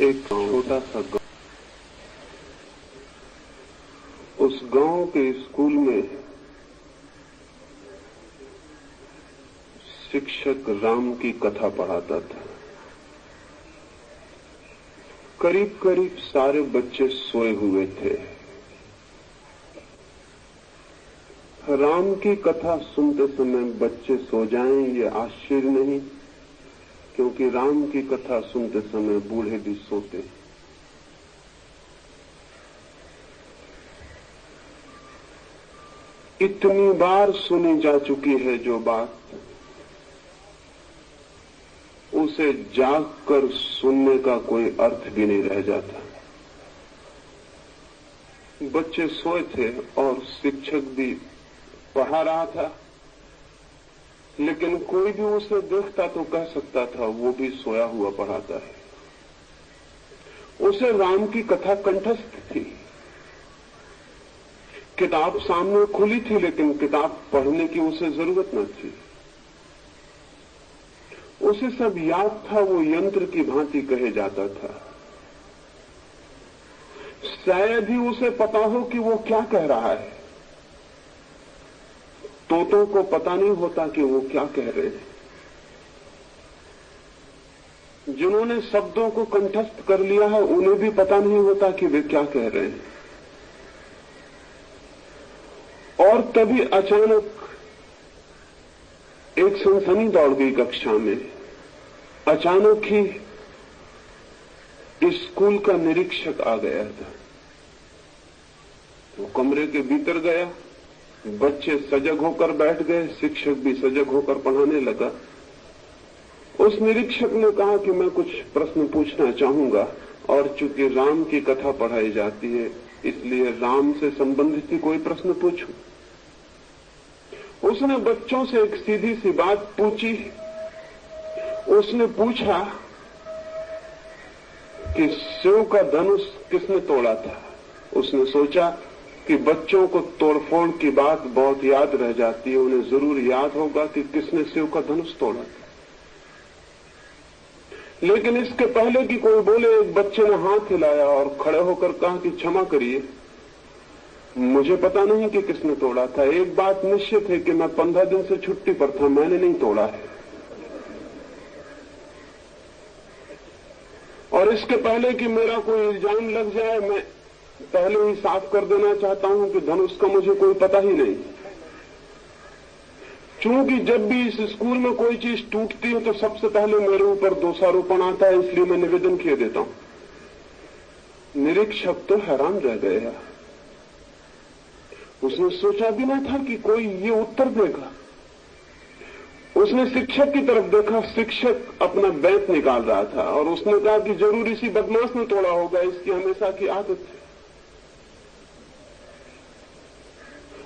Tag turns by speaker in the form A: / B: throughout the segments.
A: एक छोटा सा गांव, उस गांव के स्कूल में शिक्षक राम की कथा पढ़ाता था। करीब करीब सारे बच्चे सोए हुए थे। राम की कथा सुनते समय बच्चे सो जाएं ये आश्चर्य नहीं, क्योंकि राम की कथा सुनते समय बूढ़े भी सोते। इतनी बार सुनी जा चुकी है जो बात, उसे जागकर सुनने का कोई अर्थ भी नहीं रह जाता। बच्चे सोए थे और शिक्षक भी पढ़ा रहा था, लेकिन कोई भी उसे देखता तो कह सकता था वो भी सोया हुआ पढ़ाता है। उसे राम की कथा कंठस्थ थी। किताब सामने खुली थी, लेकिन किताब पढ़ने की उसे जरूरत न थी। उसे सब याद था, वो यंत्र की भांति कहे जाता था। शायद ही उसे पता हो कि वो क्या कह रहा है। तोतों को पता नहीं होता कि वो क्या कह रहे हैं। जिन्होंने शब्दों को कंठस्थ कर लिया है उन्हें भी पता नहीं होता कि वे क्या कह रहे हैं। और तभी अचानक एक सनसनी दौड़ गई कक्षा में। अचानक ही स्कूल का निरीक्षक आ गया था। वो कमरे के भीतर गया, बच्चे सजग होकर बैठ गए, शिक्षक भी सजग होकर पढ़ाने लगा। उस निरीक्षक ने कहा कि मैं कुछ प्रश्न पूछना चाहूंगा, और चूंकि राम की कथा पढ़ाई जाती है इसलिए राम से संबंधित ही कोई प्रश्न पूछूं। उसने बच्चों से एक सीधी सी बात पूछी। उसने पूछा कि शिव का धनुष किसने तोड़ा था। उसने सोचा कि बच्चों को तोड़फोड़ की बात बहुत याद रह जाती है, उन्हें जरूर याद होगा कि किसने शिव का धनुष तोड़ा था। लेकिन इसके पहले कि कोई बोले, एक बच्चे ने हाथ हिलाया और खड़े होकर कहा कि क्षमा करिए, मुझे पता नहीं कि किसने तोड़ा था। एक बात निश्चित है कि मैं 15 दिन से छुट्टी पर था, मैंने नहीं तोड़ा है। और इसके पहले कि मेरा कोई इल्जाम लग जाए, मैं पहले ही साफ कर देना चाहता हूं कि धनुष का मुझे कोई पता ही नहीं। चूंकि जब भी इस स्कूल में कोई चीज टूटती है तो सबसे पहले मेरे ऊपर दोषारोपण आता है, इसलिए मैं निवेदन किए देता हूं। निरीक्षक तो हैरान रह गया। उसने सोचा भी ना था कि कोई ये उत्तर देगा। उसने शिक्षक की तरफ देखा। शिक्षक अपना बैत निकाल रहा था और उसने कहा कि जरूर इसी बदमाश ने तोड़ा होगा, इसकी हमेशा की आदत है।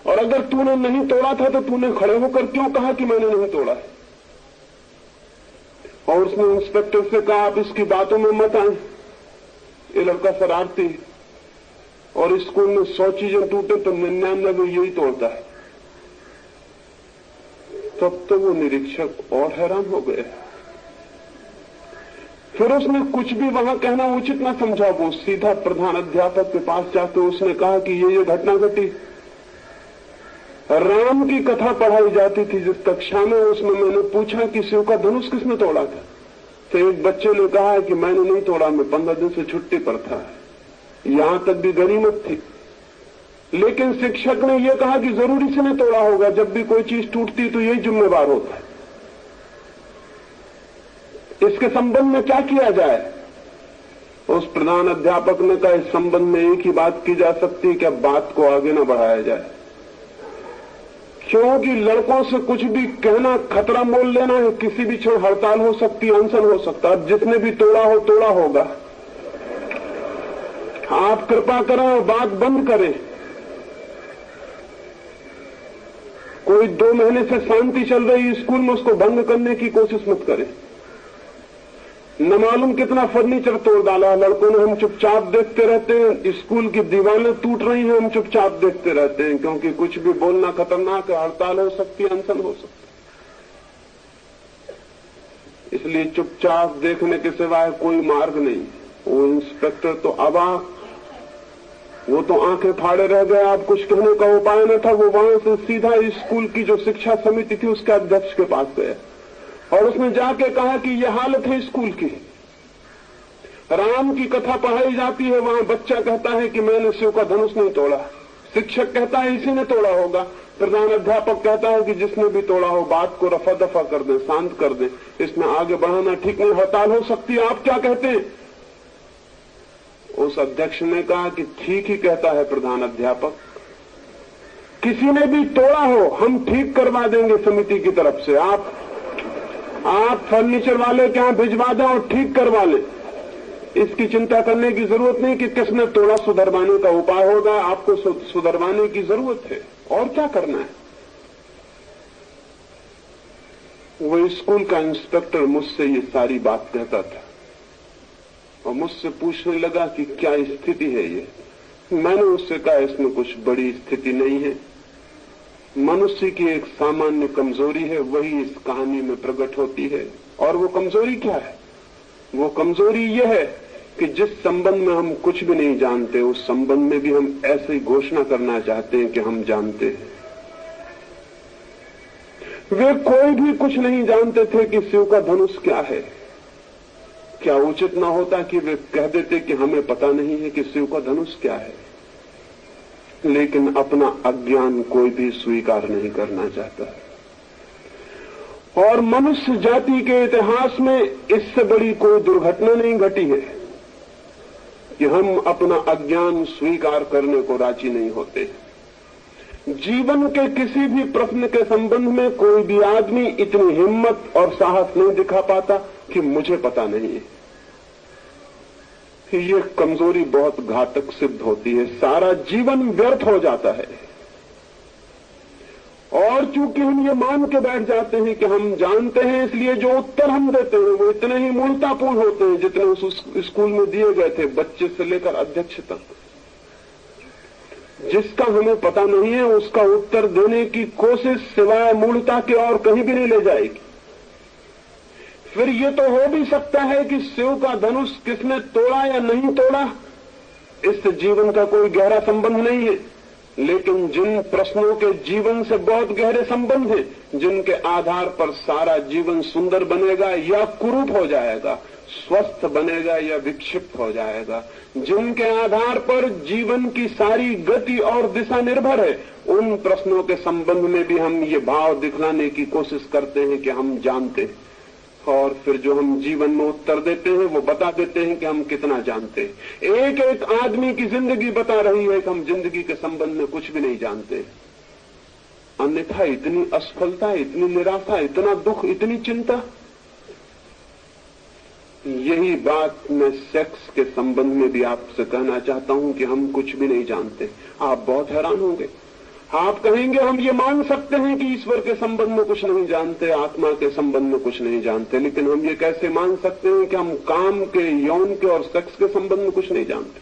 A: और अगर तूने नहीं तोड़ा था तो तूने खड़े होकर क्यों कहा कि मैंने नहीं तोड़ा है? और उसने इंस्पेक्टर से कहा, आप इसकी बातों में मत आए, ये लड़का शरारती, और स्कूल में 100 चीजें टूटे तो 99 यही तोड़ता है। तब तो वो निरीक्षक और हैरान हो गए। फिर उसने कुछ भी वहां कहना उचित न समझा। वो सीधा प्रधान अध्यापक के पास जाकर उसने कहा कि ये घटना घटी। राम की कथा पढ़ाई जाती थी जिस कक्षा में, उसमें मैंने पूछा कि शिव का धनुष किसने तोड़ा था। तो एक बच्चे ने कहा कि मैंने नहीं तोड़ा, मैं 15 दिन से छुट्टी पर था। यहां तक भी गनीमत थी। लेकिन शिक्षक ने यह कहा कि जरूर इसने तोड़ा होगा, जब भी कोई चीज टूटती तो यही जिम्मेवार होता है। इसके संबंध में क्या किया जाए? उस प्रधान अध्यापक ने कहा, इस संबंध में एक ही बात की जा सकती है कि अब बात को आगे न बढ़ाया जाए, क्योंकि लड़कों से कुछ भी कहना खतरा मोल लेना है। किसी भी क्षण हड़ताल हो सकती है, अनशन हो सकता है। जिसने भी तोड़ा हो तोड़ा होगा। आप कृपा करें और बात बंद करें। कोई 2 महीने से शांति चल रही स्कूल में, उसको भंग करने की कोशिश मत करें। न मालूम कितना फर्नीचर तोड़ डाला लड़कों ने, हम चुपचाप देखते रहते हैं। स्कूल की दीवारें टूट रही हैं, हम चुपचाप देखते रहते हैं, क्योंकि कुछ भी बोलना खतरनाक है। हड़ताल हो सकती है, अनशन हो सकती है। इसलिए चुपचाप देखने के सिवाय कोई मार्ग नहीं। वो इंस्पेक्टर तो अवाक, वो तो आंखें फाड़े रह गए। आप कुछ कहने का उपाय न था। वो वहां से सीधा स्कूल की जो शिक्षा समिति थी उसके अध्यक्ष के पास गया और उसने जाके कहा कि यह हालत है स्कूल की। राम की कथा पढ़ाई जाती है, वहां बच्चा कहता है कि मैंने शिव का धनुष नहीं तोड़ा, शिक्षक कहता है इसी ने तोड़ा होगा, प्रधान अध्यापक कहता है कि जिसने भी तोड़ा हो बात को रफा दफा कर दे, शांत कर दे, इसमें आगे बढ़ाना ठीक नहीं, हड़ताल हो सकती है। आप क्या कहते हैं? उस अध्यक्ष ने कहा कि ठीक ही कहता है प्रधान अध्यापक, किसी ने भी तोड़ा हो हम ठीक करवा देंगे समिति की तरफ से। आप फर्नीचर वाले के यहां भिजवा दें और ठीक करवा लें। इसकी चिंता करने की जरूरत नहीं कि किसने तोड़ा, सुधरवाने का उपाय होगा। आपको सुधरवाने की जरूरत है, और क्या करना है। वो स्कूल का इंस्पेक्टर मुझसे ये सारी बात कहता था और मुझसे पूछने लगा कि क्या स्थिति है ये। मैंने उससे कहा इसमें कुछ बड़ी स्थिति नहीं है, मनुष्य की एक सामान्य कमजोरी है, वही इस कहानी में प्रकट होती है। और वो कमजोरी क्या है? वो कमजोरी ये है कि जिस संबंध में हम कुछ भी नहीं जानते, उस संबंध में भी हम ऐसे ही घोषणा करना चाहते हैं कि हम जानते हैं। वे कोई भी कुछ नहीं जानते थे कि शिव का धनुष क्या है। क्या उचित ना होता कि वे कह देते कि हमें पता नहीं है कि शिव का धनुष क्या है? लेकिन अपना अज्ञान कोई भी स्वीकार नहीं करना चाहता। और मनुष्य जाति के इतिहास में इससे बड़ी कोई दुर्घटना नहीं घटी है कि हम अपना अज्ञान स्वीकार करने को राजी नहीं होते। जीवन के किसी भी प्रश्न के संबंध में कोई भी आदमी इतनी हिम्मत और साहस नहीं दिखा पाता कि मुझे पता नहीं है। ये कमजोरी बहुत घातक सिद्ध होती है, सारा जीवन व्यर्थ हो जाता है। और चूंकि हम ये मान के बैठ जाते हैं कि हम जानते हैं, इसलिए जो उत्तर हम देते हैं वो इतने ही मूर्खतापूर्ण होते हैं जितने उस स्कूल में दिए गए थे, बच्चे से लेकर अध्यक्ष तक। जिसका हमें पता नहीं है उसका उत्तर देने की कोशिश सिवाय मूर्खता के और कहीं भी नहीं ले जाएगी। फिर ये तो हो भी सकता है कि शिव का धनुष किसने तोड़ा या नहीं तोड़ा, इससे जीवन का कोई गहरा संबंध नहीं है। लेकिन जिन प्रश्नों के जीवन से बहुत गहरे संबंध हैं, जिनके आधार पर सारा जीवन सुंदर बनेगा या कुरूप हो जाएगा, स्वस्थ बनेगा या विक्षिप्त हो जाएगा, जिनके आधार पर जीवन की सारी गति और दिशा निर्भर है, उन प्रश्नों के संबंध में भी हम ये भाव दिखलाने की कोशिश करते हैं कि हम जानते हैं। और फिर जो हम जीवन में उत्तर देते हैं वो बता देते हैं कि हम कितना जानते हैं। एक एक आदमी की जिंदगी बता रही है कि हम जिंदगी के संबंध में कुछ भी नहीं जानते। अन्यथा इतनी असफलता, इतनी निराशा, इतना दुख, इतनी चिंता। यही बात मैं सेक्स के संबंध में भी आपसे कहना चाहता हूं कि हम कुछ भी नहीं जानते। आप बहुत हैरान होंगे। आप कहेंगे हम ये मान सकते हैं कि ईश्वर के संबंध में कुछ नहीं जानते, आत्मा के संबंध में कुछ नहीं जानते, लेकिन हम ये कैसे मान सकते हैं कि हम काम के, यौन के और सेक्स के संबंध में कुछ नहीं जानते?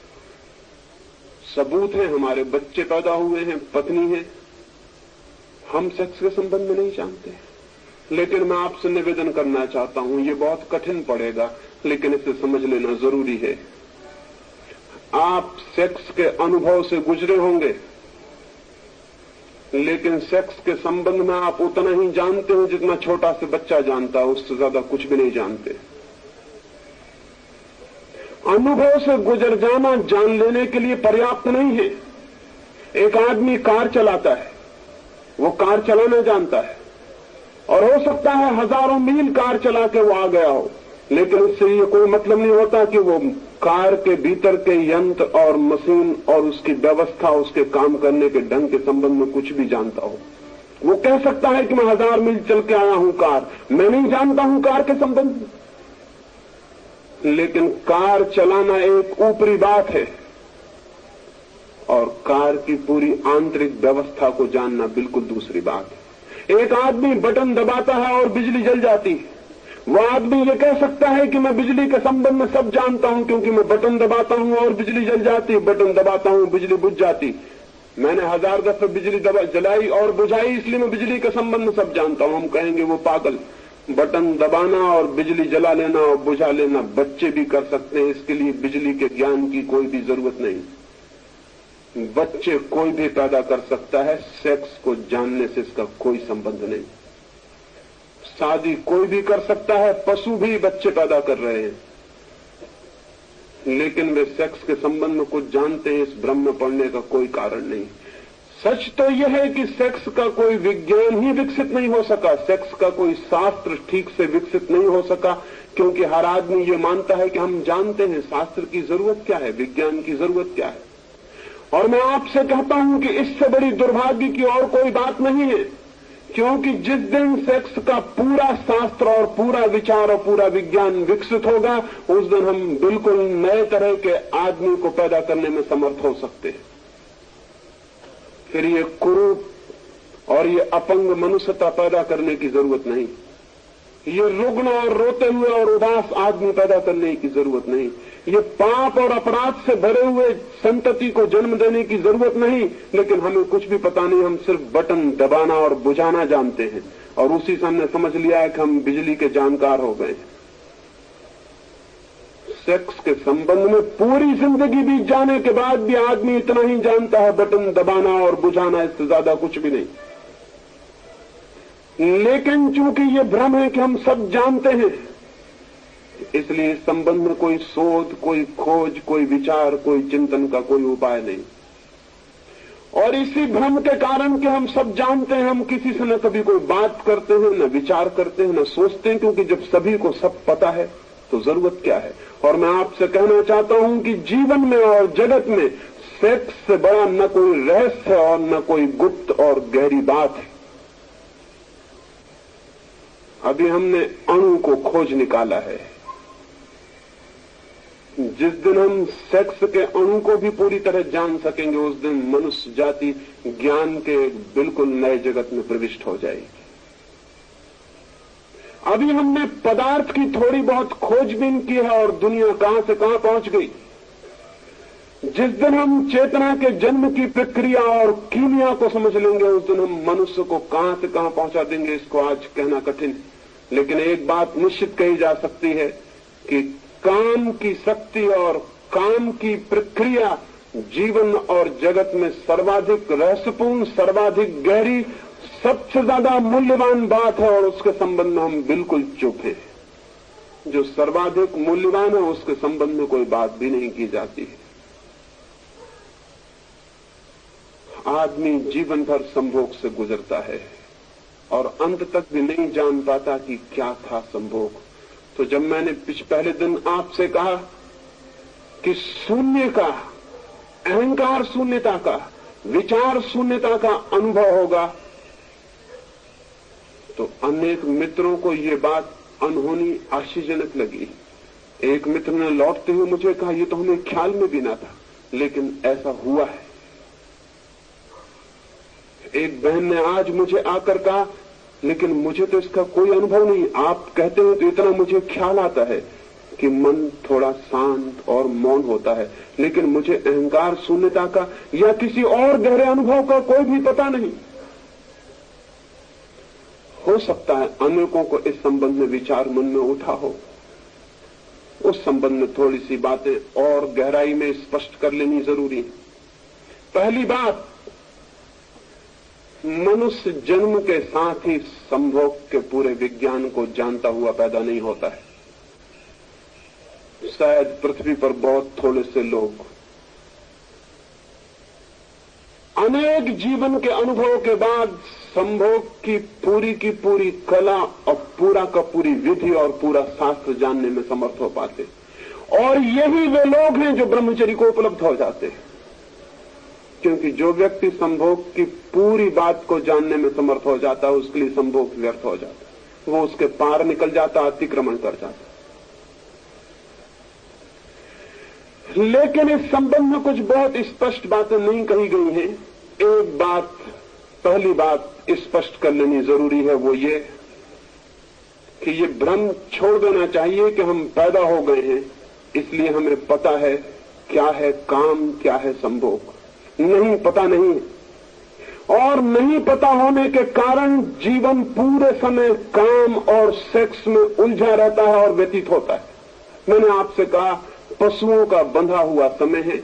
A: सबूत है, हमारे बच्चे पैदा हुए हैं, पत्नी है, हम सेक्स के संबंध में नहीं जानते। लेकिन मैं आपसे निवेदन करना चाहता हूं, ये बहुत कठिन पड़ेगा लेकिन इसे समझ लेना जरूरी है। आप सेक्स के अनुभव से गुजरे होंगे, लेकिन सेक्स के संबंध में आप उतना ही जानते हो जितना छोटा से बच्चा जानता है, उससे ज्यादा कुछ भी नहीं जानते। अनुभव से गुजर जाना जान लेने के लिए पर्याप्त नहीं है। एक आदमी कार चलाता है, वो कार चलाना जानता है और हो सकता है हजारों मील कार चला के वो आ गया हो, लेकिन उससे ये कोई मतलब नहीं होता कि वो कार के भीतर के यंत्र और मशीन और उसकी व्यवस्था, उसके काम करने के ढंग के संबंध में कुछ भी जानता हो। वो कह सकता है कि मैं 1000 मील चल के आया हूं कार, मैं नहीं जानता हूं कार के संबंध में। लेकिन कार चलाना एक ऊपरी बात है और कार की पूरी आंतरिक व्यवस्था को जानना बिल्कुल दूसरी बात है। एक आदमी बटन दबाता है और बिजली जल जाती है। वो आदमी ये कह सकता है कि मैं बिजली के संबंध में सब जानता हूं क्योंकि मैं बटन दबाता हूं और बिजली जल जाती, बटन दबाता हूं बिजली बुझ जाती, मैंने 1000 दफे बिजली जलाई और बुझाई, इसलिए मैं बिजली के संबंध में सब जानता हूं। हम कहेंगे वो पागल। बटन दबाना और बिजली जला लेना और बुझा लेना बच्चे भी कर सकते हैं। इसके लिए बिजली के ज्ञान की कोई भी जरूरत नहीं। बच्चे कोई भी पैदा कर सकता है, सेक्स को जानने से इसका कोई संबंध नहीं। शादी कोई भी कर सकता है, पशु भी बच्चे पैदा कर रहे हैं, लेकिन वे सेक्स के संबंध में कुछ जानते हैं, इस भ्रम में पड़ने का कोई कारण नहीं। सच तो यह है कि सेक्स का कोई विज्ञान ही विकसित नहीं हो सका, सेक्स का कोई शास्त्र ठीक से विकसित नहीं हो सका, क्योंकि हर आदमी ये मानता है कि हम जानते हैं। शास्त्र की जरूरत क्या है, विज्ञान की जरूरत क्या है? और मैं आपसे कहता हूं कि इससे बड़ी दुर्भाग्य की और कोई बात नहीं है, क्योंकि जिस दिन सेक्स का पूरा शास्त्र और पूरा विचार और पूरा विज्ञान विकसित होगा, उस दिन हम बिल्कुल नए तरह के आदमी को पैदा करने में समर्थ हो सकते हैं। फिर ये कुरूप और ये अपंग मनुष्यता पैदा करने की जरूरत नहीं, ये रुग्ण और रोते हुए और उदास आदमी पैदा करने की जरूरत नहीं, ये पाप और अपराध से भरे हुए संतति को जन्म देने की जरूरत नहीं। लेकिन हमें कुछ भी पता नहीं, हम सिर्फ बटन दबाना और बुझाना जानते हैं, और उसी से हमने समझ लिया है कि हम बिजली के जानकार हो गए। सेक्स के संबंध में पूरी जिंदगी बीत जाने के बाद भी आदमी इतना ही जानता है, बटन दबाना और बुझाना, इससे ज्यादा कुछ भी नहीं। लेकिन चूंकि ये भ्रम है कि हम सब जानते हैं, इसलिए इस संबंध में कोई शोध, कोई खोज, कोई विचार, कोई चिंतन का कोई उपाय नहीं। और इसी भ्रम के कारण कि हम सब जानते हैं, हम किसी से न कभी कोई बात करते हैं, न विचार करते हैं, न सोचते हैं, क्योंकि जब सभी को सब पता है तो जरूरत क्या है। और मैं आपसे कहना चाहता हूं कि जीवन में और जगत में सेक्स से बड़ा न कोई रहस्य है और न कोई गुप्त और गहरी बात है। अभी हमने अणु को खोज निकाला है। जिस दिन हम सेक्स के अणु को भी पूरी तरह जान सकेंगे, उस दिन मनुष्य जाति ज्ञान के बिल्कुल नए जगत में प्रविष्ट हो जाएगी। अभी हमने पदार्थ की थोड़ी बहुत खोजबीन की है और दुनिया कहां से कहां पहुंच गई। जिस दिन हम चेतना के जन्म की प्रक्रिया और कीमिया को समझ लेंगे, उस दिन हम मनुष्य को कहां से कहां पहुंचा देंगे, इसको आज कहना कठिन। लेकिन एक बात निश्चित कही जा सकती है कि काम की शक्ति और काम की प्रक्रिया जीवन और जगत में सर्वाधिक रहस्यपूर्ण, सर्वाधिक गहरी, सबसे ज्यादा मूल्यवान बात है, और उसके संबंध में हम बिल्कुल चुप हैं। जो सर्वाधिक मूल्यवान है उसके संबंध में कोई बात भी नहीं की जाती है। आदमी जीवन भर संभोग से गुजरता है और अंत तक भी नहीं जान पाता कि क्या था संभोग। तो जब मैंने पहले दिन आपसे कहा कि शून्य का, अहंकार शून्यता का, विचार शून्यता का अनुभव होगा, तो अनेक मित्रों को ये बात अनहोनी आश्चर्यजनक लगी। एक मित्र ने लौटते हुए मुझे कहा, ये तो हमें ख्याल में भी ना था, लेकिन ऐसा हुआ है। एक बहन ने आज मुझे आकर कहा, लेकिन मुझे तो इसका कोई अनुभव नहीं। आप कहते हो तो इतना मुझे ख्याल आता है कि मन थोड़ा शांत और मौन होता है, लेकिन मुझे अहंकार शून्यता का या किसी और गहरे अनुभव का कोई भी पता नहीं। हो सकता है अनेकों को इस संबंध में विचार मन में उठा हो। उस संबंध में थोड़ी सी बातें और गहराई में स्पष्ट कर लेनी जरूरी है। पहली बात, मनुष्य जन्म के साथ ही संभोग के पूरे विज्ञान को जानता हुआ पैदा नहीं होता है। शायद पृथ्वी पर बहुत थोड़े से लोग अनेक जीवन के अनुभव के बाद संभोग की पूरी कला और पूरा का पूरी विधि और पूरा शास्त्र जानने में समर्थ हो पाते, और यही वे लोग हैं जो ब्रह्मचर्य को उपलब्ध हो जाते हैं। क्योंकि जो व्यक्ति संभोग की पूरी बात को जानने में समर्थ हो जाता है, उसके लिए संभोग व्यर्थ हो जाता है, वो उसके पार निकल जाता, अतिक्रमण कर जाता। लेकिन इस संबंध में कुछ बहुत स्पष्ट बातें नहीं कही गई हैं। एक बात, पहली बात स्पष्ट कर लेनी जरूरी है, वो ये कि ये भ्रम छोड़ देना चाहिए कि हम पैदा हो गए हैं इसलिए हमें पता है क्या है काम, क्या है संभोग। नहीं, पता नहीं। और नहीं पता होने के कारण जीवन पूरे समय काम और सेक्स में उलझा रहता है और व्यतीत होता है। मैंने आपसे कहा पशुओं का बंधा हुआ समय है,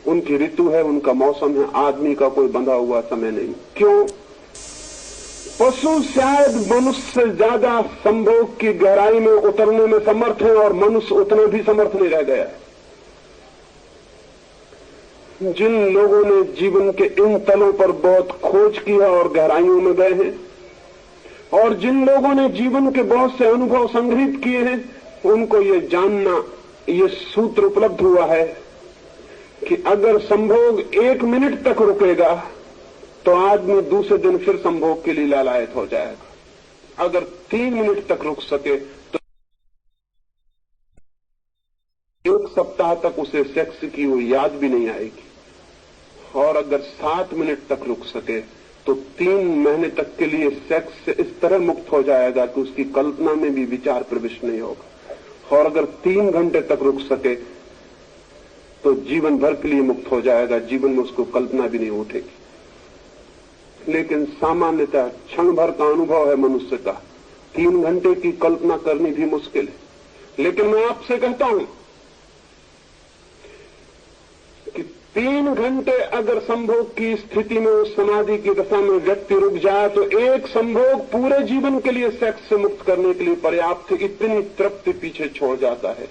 A: उनकी ऋतु है, उनका मौसम है। आदमी का कोई बंधा हुआ समय नहीं। क्यों? पशु शायद मनुष्य से ज्यादा संभोग की गहराई में उतरने में समर्थ है और मनुष्य उतने भी समर्थ नहीं रह गया। जिन लोगों ने जीवन के इन तलों पर बहुत खोज की है और गहराइयों में गए हैं, और जिन लोगों ने जीवन के बहुत से अनुभव संग्रहित किए हैं, उनको ये जानना, ये सूत्र उपलब्ध हुआ है कि अगर संभोग 1 मिनट तक रुकेगा तो आदमी दूसरे दिन फिर संभोग के लिए लालायत हो जाएगा। अगर 3 मिनट तक रुक सके तो 1 सप्ताह तक उसे सेक्स की वो याद भी नहीं आएगी, और अगर 7 मिनट तक रुक सके तो 3 महीने तक के लिए सेक्स से इस तरह मुक्त हो जाएगा कि उसकी कल्पना में भी विचार प्रविष्ट नहीं होगा, और अगर 3 घंटे तक रुक सके तो जीवन भर के लिए मुक्त हो जाएगा, जीवन में उसको कल्पना भी नहीं उठेगी। लेकिन सामान्यतः क्षण भर का अनुभव है मनुष्य का, 3 घंटे की कल्पना करनी भी मुश्किल है। लेकिन मैं आपसे कहता हूं कि 3 घंटे अगर संभोग की स्थिति में, उस समाधि की दशा में व्यक्ति रुक जाए तो एक संभोग पूरे जीवन के लिए सेक्स से मुक्त करने के लिए पर्याप्त। इतनी तृप्ति पीछे छोड़ जाता है,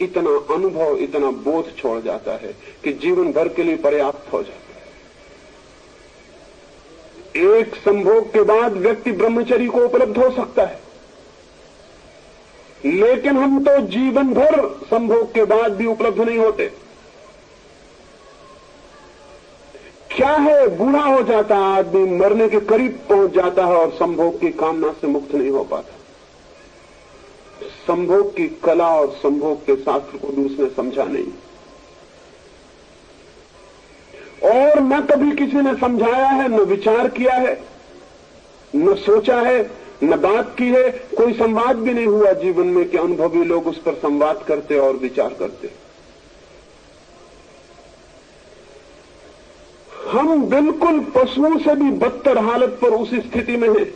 A: इतना अनुभव, इतना बोध छोड़ जाता है कि जीवन भर के लिए पर्याप्त हो जाता है। एक संभोग के बाद व्यक्ति ब्रह्मचर्य को उपलब्ध हो सकता है, लेकिन हम तो जीवन भर संभोग के बाद भी उपलब्ध नहीं होते। क्या है, बूढ़ा हो जाता है आदमी, मरने के करीब पहुंच जाता है और संभोग की कामना से मुक्त नहीं हो पाता। संभोग की कला और संभोग के शास्त्र को भी उसने समझा नहीं, और न कभी किसी ने समझाया है, न विचार किया है, न सोचा है, न बात की है। कोई संवाद भी नहीं हुआ जीवन में कि अनुभवी लोग उस पर संवाद करते और विचार करते। हम बिल्कुल पशुओं से भी बदतर हालत पर उस स्थिति में हैं।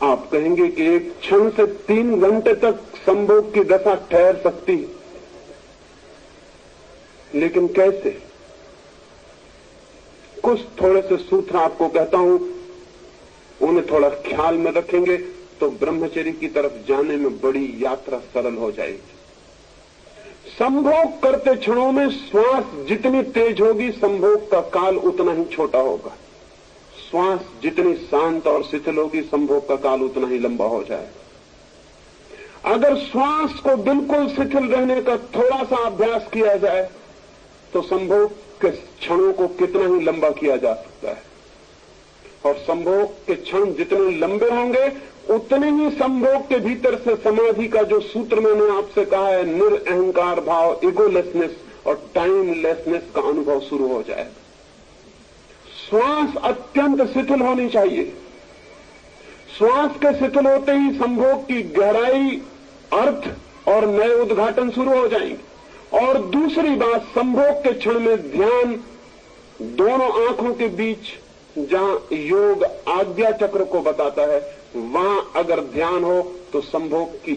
A: आप कहेंगे कि एक क्षण से 3 घंटे तक संभोग की दशा ठहर सकती, लेकिन कैसे? कुछ थोड़े से सूत्र आपको कहता हूं, उन्हें थोड़ा ख्याल में रखेंगे तो ब्रह्मचर्य की तरफ जाने में बड़ी यात्रा सरल हो जाएगी। संभोग करते क्षणों में श्वास जितनी तेज होगी, संभोग का काल उतना ही छोटा होगा। श्वास जितनी शांत और शिथिल होगी, संभोग का काल उतना ही लंबा हो जाएगा। अगर श्वास को बिल्कुल शिथिल रहने का थोड़ा सा अभ्यास किया जाए तो संभोग के क्षणों को कितना ही लंबा किया जा सकता है, और संभोग के क्षण जितने लंबे होंगे उतने ही संभोग के भीतर से समाधि का जो सूत्र मैंने आपसे कहा है, निरअहंकार भाव, इगोलेसनेस और टाइमलेसनेस का अनुभव शुरू हो जाएगा। श्वास अत्यंत शिथिल होनी चाहिए। श्वास के शिथिल होते ही संभोग की गहराई, अर्थ और नए उद्घाटन शुरू हो जाएंगे। और दूसरी बात, संभोग के क्षण में ध्यान दोनों आंखों के बीच, जहां योग आज्ञा चक्र को बताता है, वहां अगर ध्यान हो तो संभोग की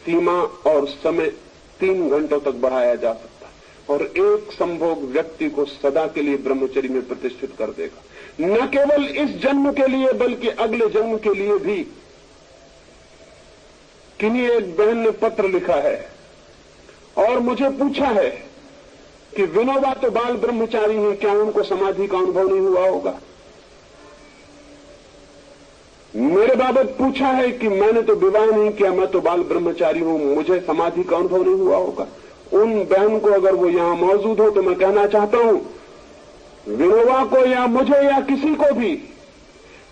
A: सीमा और समय 3 घंटों तक बढ़ाया जा सकता है, और एक संभोग व्यक्ति को सदा के लिए ब्रह्मचर्य में प्रतिष्ठित कर देगा। न केवल इस जन्म के लिए बल्कि अगले जन्म के लिए भी। किन्हीं एक बहन ने पत्र लिखा है और मुझे पूछा है कि विनोबा तो बाल ब्रह्मचारी हैं, क्या उनको समाधि का अनुभव नहीं हुआ होगा? मेरे बाबत पूछा है कि मैंने तो विवाह नहीं किया, मैं तो बाल ब्रह्मचारी हूं, मुझे समाधि का अनुभव नहीं हुआ होगा। उन बहन को अगर वो यहां मौजूद हो तो मैं कहना चाहता हूं, विनोबा को या मुझे या किसी को भी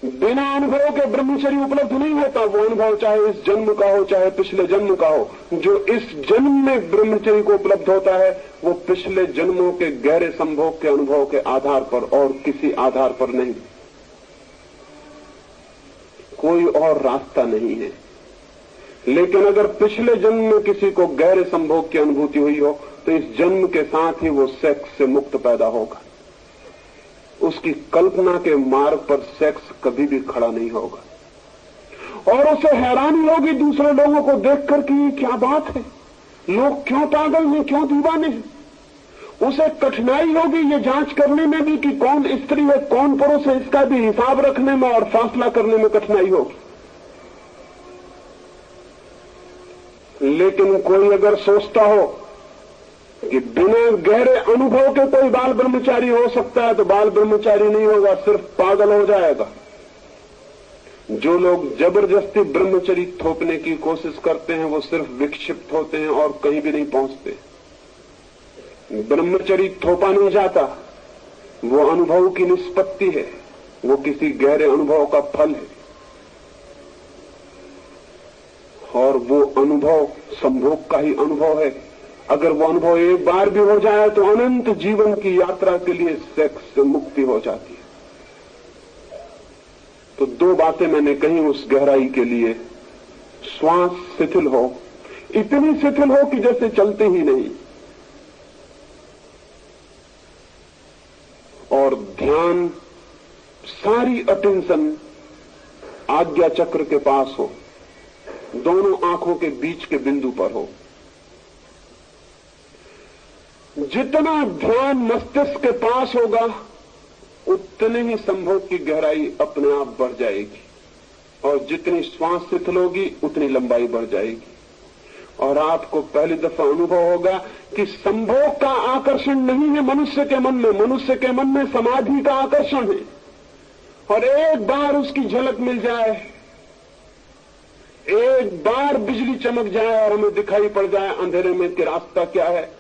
A: बिना अनुभव के ब्रह्मचर्य उपलब्ध नहीं होता। वो अनुभव चाहे इस जन्म का हो चाहे पिछले जन्म का हो, जो इस जन्म में ब्रह्मचर्य को उपलब्ध होता है वो पिछले जन्मों के गहरे संभोग के अनुभव के आधार पर और किसी आधार पर नहीं। कोई और रास्ता नहीं है। लेकिन अगर पिछले जन्म में किसी को गहरे संभोग की अनुभूति हुई हो तो इस जन्म के साथ ही वो सेक्स से मुक्त पैदा होगा। उसकी कल्पना के मार्ग पर सेक्स कभी भी खड़ा नहीं होगा। और उसे हैरानी होगी दूसरे लोगों को देखकर कि ये क्या बात है, लोग क्यों पागल हैं, क्यों दीवाने हैं। उसे कठिनाई होगी ये जांच करने में भी कि कौन स्त्री है कौन पुरुष है, इसका भी हिसाब रखने में और फैसला करने में कठिनाई होगी। लेकिन कोई अगर सोचता हो कि बिना गहरे अनुभव के कोई बाल ब्रह्मचारी हो सकता है, तो बाल ब्रह्मचारी नहीं होगा, सिर्फ पागल हो जाएगा। जो लोग जबरदस्ती ब्रह्मचर्य थोपने की कोशिश करते हैं वो सिर्फ विक्षिप्त होते हैं और कहीं भी नहीं पहुंचते। ब्रह्मचर्य थोपा नहीं जाता, वो अनुभव की निष्पत्ति है, वो किसी गहरे अनुभव का फल है। और वो अनुभव संभोग का ही अनुभव है। अगर वो अनुभव एक बार भी हो जाए तो अनंत जीवन की यात्रा के लिए सेक्स से मुक्ति हो जाती है। तो दो बातें मैंने कही उस गहराई के लिए। श्वास शिथिल हो, इतनी शिथिल हो कि जैसे चलते ही नहीं, और ध्यान सारी अटेंशन आज्ञा चक्र के पास हो, दोनों आंखों के बीच के बिंदु पर हो। जितना ध्यान मस्तिष्क के पास होगा उतने ही संभोग की गहराई अपने आप बढ़ जाएगी, और जितनी श्वास शिथिल होगी उतनी लंबाई बढ़ जाएगी। और आपको पहली दफा अनुभव होगा कि संभोग का आकर्षण नहीं है मनुष्य के मन में, मनुष्य के मन में समाधि का आकर्षण है। और एक बार उसकी झलक मिल जाए, एक बार बिजली चमक जाए और हमें दिखाई पड़ जाए अंधेरे में कि रास्ता क्या है,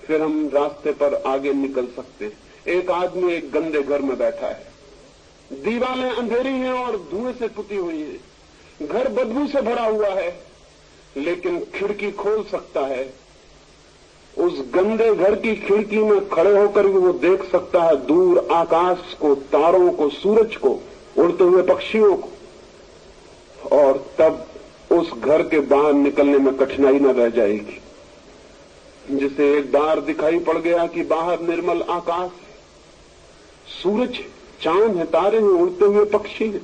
A: फिर हम रास्ते पर आगे निकल सकते हैं। एक आदमी एक गंदे घर में बैठा है, दीवारें अंधेरी हैं और धुएं से पुती हुई हैं, घर बदबू से भरा हुआ है, लेकिन खिड़की खोल सकता है। उस गंदे घर की खिड़की में खड़े होकर भी वो देख सकता है दूर आकाश को, तारों को, सूरज को, उड़ते हुए पक्षियों को। और तब उस घर के बाहर निकलने में कठिनाई न रह जाएगी। जिसे एक बार दिखाई पड़ गया कि बाहर निर्मल आकाश, सूरज, चांद है, तारे हैं, उड़ते हुए पक्षी हैं,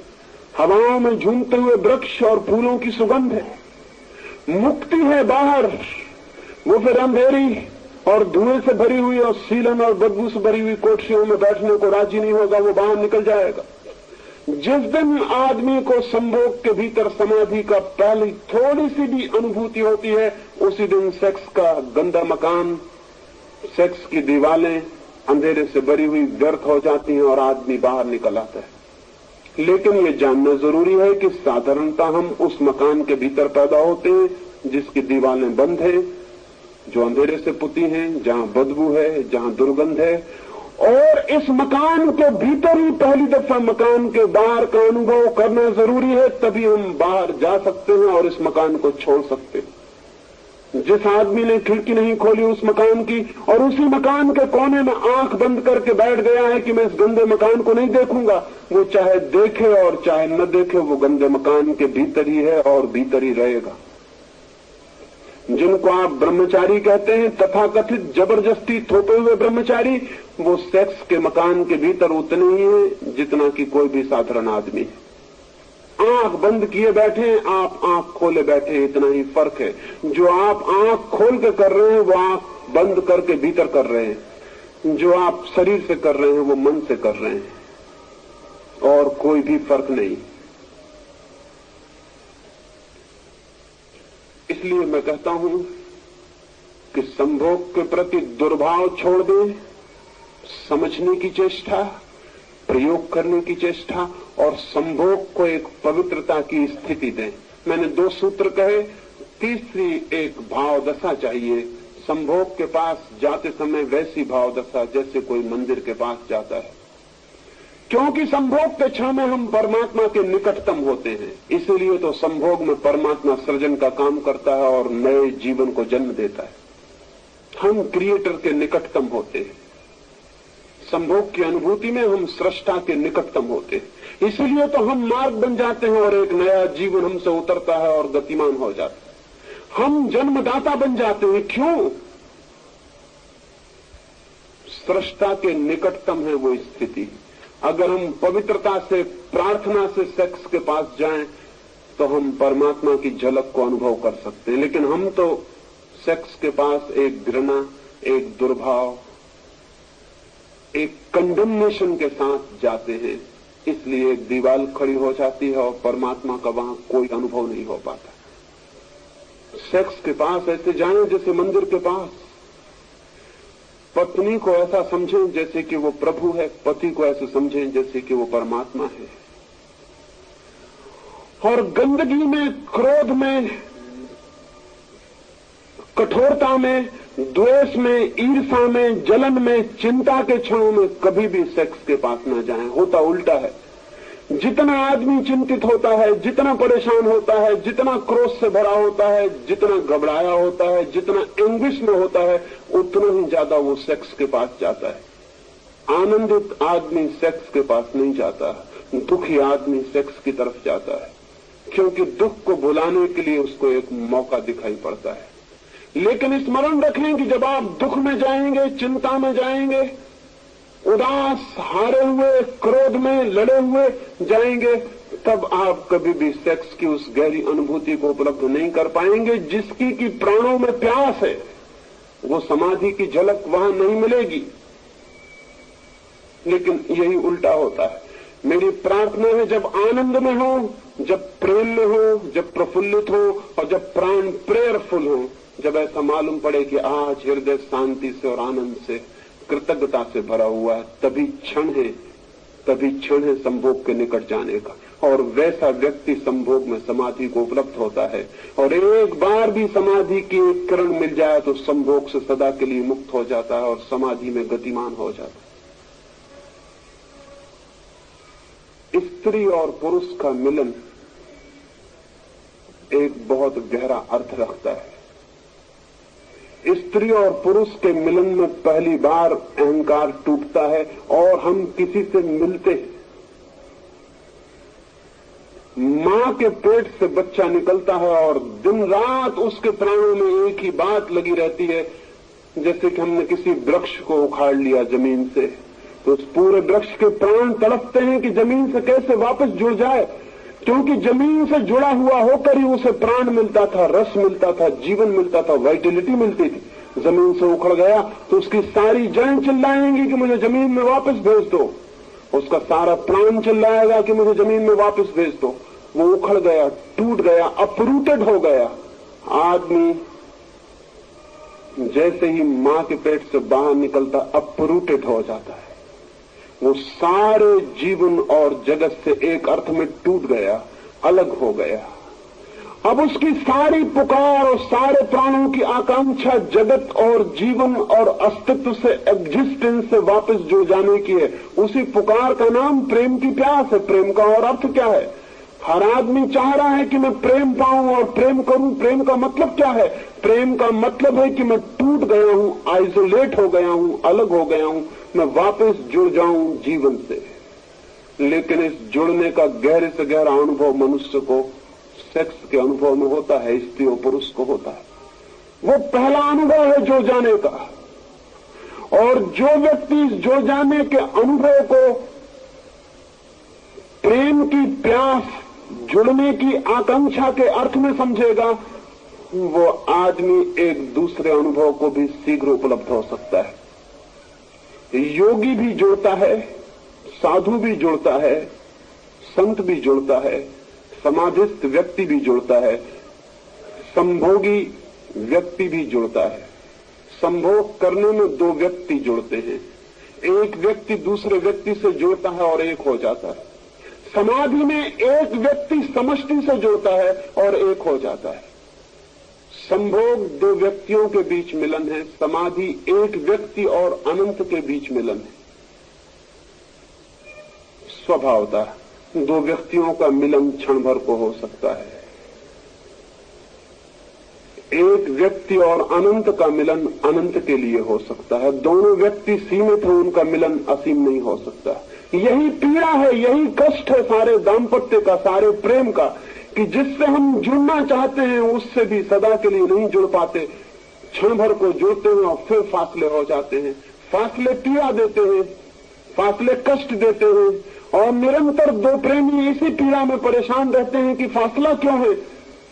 A: हवाओं में झूमते हुए वृक्ष और फूलों की सुगंध है, मुक्ति है बाहर, वो फिर अंधेरी और धुएं से भरी हुई और सीलन और बदबू से भरी हुई कोठरियों में बैठने को राजी नहीं होगा, वो बाहर निकल जाएगा। जिस दिन आदमी को संभोग के भीतर समाधि का पहली थोड़ी सी भी अनुभूति होती है, उसी दिन सेक्स का गंदा मकान, सेक्स की दीवारें अंधेरे से भरी हुई व्यर्थ हो जाती हैं और आदमी बाहर निकल आता है। लेकिन ये जानना जरूरी है कि साधारणता हम उस मकान के भीतर पैदा होते हैं जिसकी दीवारें बंद हैं, जो अंधेरे से पुती हैं, जहां बदबू है, जहां दुर्गंध है। और इस मकान के भीतर ही पहली दफा मकान के बाहर का अनुभव करना जरूरी है, तभी हम बाहर जा सकते हैं और इस मकान को छोड़ सकते हैं। जिस आदमी ने खिड़की नहीं खोली उस मकान की और उसी मकान के कोने में आंख बंद करके बैठ गया है कि मैं इस गंदे मकान को नहीं देखूंगा, वो चाहे देखे और चाहे न देखे, वो गंदे मकान के भीतर ही है और भीतर ही रहेगा। जिनको आप ब्रह्मचारी कहते हैं, तथाकथित जबरदस्ती थोपे हुए ब्रह्मचारी, वो सेक्स के मकान के भीतर उतने ही है जितना कि कोई भी साधारण आदमी है। आंख बंद किए बैठे, आप आंख खोले बैठे, इतना ही फर्क है। जो आप आंख खोल के कर रहे हैं वो आंख बंद करके भीतर कर रहे हैं, जो आप शरीर से कर रहे हैं वो मन से कर रहे हैं, और कोई भी फर्क नहीं। इसलिए मैं कहता हूं कि संभोग के प्रति दुर्भाव छोड़ दें, समझने की चेष्टा, प्रयोग करने की चेष्टा, और संभोग को एक पवित्रता की स्थिति दें। मैंने 2 सूत्र कहे, तीसरी एक भाव दशा चाहिए। संभोग के पास जाते समय वैसी भाव दशा जैसे कोई मंदिर के पास जाता है, क्योंकि संभोग के क्षण में हम परमात्मा के निकटतम होते हैं। इसीलिए तो संभोग में परमात्मा सृजन का काम करता है और नए जीवन को जन्म देता है। हम क्रिएटर के निकटतम होते हैं। संभोग की अनुभूति में हम सृष्टा के निकटतम होते हैं। इसीलिए तो हम मार्ग बन जाते हैं और एक नया जीवन हमसे उतरता है और गतिमान हो जाता है। हम जन्मदाता बन जाते हैं। क्यों? सृष्टा के निकटतम है वो स्थिति। अगर हम पवित्रता से, प्रार्थना से सेक्स के पास जाएं तो हम परमात्मा की झलक को अनुभव कर सकते हैं। लेकिन हम तो सेक्स के पास एक घृणा, एक दुर्भाव, एक कंडेमनेशन के साथ जाते हैं, इसलिए एक दीवार खड़ी हो जाती है और परमात्मा का वहां कोई अनुभव नहीं हो पाता। सेक्स के पास ऐसे जाएं जैसे मंदिर के पास। पत्नी को ऐसा समझें जैसे कि वो प्रभु है, पति को ऐसे समझें जैसे कि वो परमात्मा है। और गंदगी में, क्रोध में, कठोरता में, द्वेष में, ईर्ष्या में, जलन में, चिंता के क्षणों में कभी भी सेक्स के पास ना जाएं। होता उल्टा है। जितना आदमी चिंतित होता है, जितना परेशान होता है, जितना क्रोध से भरा होता है, जितना घबराया होता है, जितना एंग्विश में होता है, उतना ही ज्यादा वो सेक्स के पास जाता है। आनंदित आदमी सेक्स के पास नहीं जाता, दुखी आदमी सेक्स की तरफ जाता है, क्योंकि दुख को भुलाने के लिए उसको एक मौका दिखाई पड़ता है। लेकिन स्मरण रखें कि जब आप दुख में जाएंगे, चिंता में जाएंगे, उदास, हारे हुए, क्रोध में लड़े हुए जाएंगे, तब आप कभी भी सेक्स की उस गहरी अनुभूति को उपलब्ध नहीं कर पाएंगे जिसकी कि प्राणों में प्यास है। वो समाधि की झलक वहां नहीं मिलेगी। लेकिन यही उल्टा होता है। मेरी प्रार्थना है जब आनंद में हो, जब प्रेम में हो, जब प्रफुल्लित हो और जब प्राण प्रेयरफुल हो, जब ऐसा मालूम पड़े कि आज हृदय शांति से और आनंद से, कृतज्ञता से भरा हुआ है, तभी क्षण है संभोग के निकट जाने का। और वैसा व्यक्ति संभोग में समाधि को उपलब्ध होता है। और एक बार भी समाधि की एक किरण मिल जाए तो संभोग से सदा के लिए मुक्त हो जाता है और समाधि में गतिमान हो जाता है। स्त्री और पुरुष का मिलन एक बहुत गहरा अर्थ रखता है। स्त्री और पुरुष के मिलन में पहली बार अहंकार टूटता है और हम किसी से मिलते हैं। मां के पेट से बच्चा निकलता है और दिन रात उसके प्राणों में एक ही बात लगी रहती है, जैसे कि हमने किसी वृक्ष को उखाड़ लिया जमीन से, तो उस पूरे वृक्ष के प्राण तड़पते हैं कि जमीन से कैसे वापस जुड़ जाए, क्योंकि जमीन से जुड़ा हुआ होकर ही उसे प्राण मिलता था, रस मिलता था, जीवन मिलता था, वाइटलिटी मिलती थी। जमीन से उखड़ गया तो उसकी सारी जड़ें चिल्लाएंगी कि मुझे जमीन में वापस भेज दो, उसका सारा प्राण चिल्लाएगा कि मुझे जमीन में वापस भेज दो। वो उखड़ गया, टूट गया, अपरूटेड हो गया। आदमी जैसे ही मां के पेट से बाहर निकलता अपरूटेड हो जाता है। वो सारे जीवन और जगत से एक अर्थ में टूट गया, अलग हो गया। अब उसकी सारी पुकार और सारे प्राणों की आकांक्षा जगत और जीवन और अस्तित्व से, एग्जिस्टेंस से वापस जुड़ जाने की है। उसी पुकार का नाम प्रेम की प्यास है। प्रेम का और अर्थ क्या है? हर आदमी चाह रहा है कि मैं प्रेम पाऊं और प्रेम करूं। प्रेम का मतलब क्या है? प्रेम का मतलब है कि मैं टूट गया हूं, आइसोलेट हो गया हूं, अलग हो गया हूं, मैं वापस जुड़ जाऊं जीवन से। लेकिन इस जुड़ने का गहरे से गहरा अनुभव मनुष्य को सेक्स के अनुभव में होता है, स्त्री और पुरुष को होता है। वो पहला अनुभव है जुड़ जाने का। और जो व्यक्ति इस जुड़ जाने के अनुभव को प्रेम की प्यास, जुड़ने की आकांक्षा के अर्थ में समझेगा, वो आदमी एक दूसरे अनुभव को भी शीघ्र उपलब्ध हो सकता है। योगी भी जुड़ता है, साधु भी जुड़ता है, संत भी जुड़ता है, समाधिस्थ व्यक्ति भी जुड़ता है, संभोगी व्यक्ति भी जुड़ता है। संभोग करने में दो व्यक्ति जुड़ते हैं, एक व्यक्ति दूसरे व्यक्ति से जुड़ता है और एक हो जाता है। समाधि में एक व्यक्ति समष्टि से जुड़ता है और एक हो जाता है। संभोग दो व्यक्तियों के बीच मिलन है, समाधि एक व्यक्ति और अनंत के बीच मिलन है। स्वभावतः दो व्यक्तियों का मिलन क्षण भर को हो सकता है। एक व्यक्ति और अनंत का मिलन अनंत के लिए हो सकता है। दोनों व्यक्ति सीमित हैं, उनका मिलन असीम नहीं हो सकता। यही पीड़ा है, यही कष्ट है सारे दाम्पत्य का, सारे प्रेम का, कि जिससे हम जुड़ना चाहते हैं उससे भी सदा के लिए नहीं जुड़ पाते। क्षण भर को जुड़ते हैं और फिर फासले हो जाते हैं, फासले पीड़ा देते हैं, फासले कष्ट देते हैं, और निरंतर दो प्रेमी इसी पीड़ा में परेशान रहते हैं कि फासला क्यों है।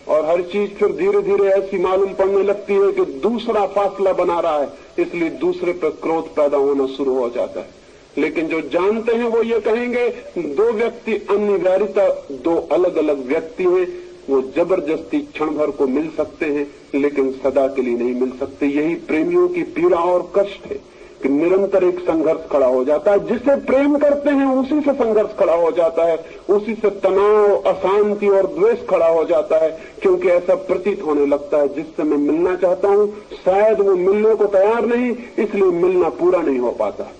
A: और हर चीज फिर धीरे धीरे ऐसी मालूम पड़ने लगती है कि दूसरा फासला बना रहा है, इसलिए दूसरे पर क्रोध पैदा होना शुरू हो जाता है। लेकिन जो जानते हैं वो ये कहेंगे, दो व्यक्ति अनिवार्यता दो अलग अलग व्यक्ति हैं, वो जबरदस्ती क्षण भर को मिल सकते हैं लेकिन सदा के लिए नहीं मिल सकते। यही प्रेमियों की पीड़ा और कष्ट है कि निरंतर एक संघर्ष खड़ा हो जाता है। जिसे प्रेम करते हैं उसी से संघर्ष खड़ा हो जाता है, उसी से तनाव, अशांति और द्वेष खड़ा हो जाता है, क्योंकि ऐसा प्रतीत होने लगता है जिससे मैं मिलना चाहता हूं शायद वो मिलने को तैयार नहीं, इसलिए मिलना पूरा नहीं हो पाता।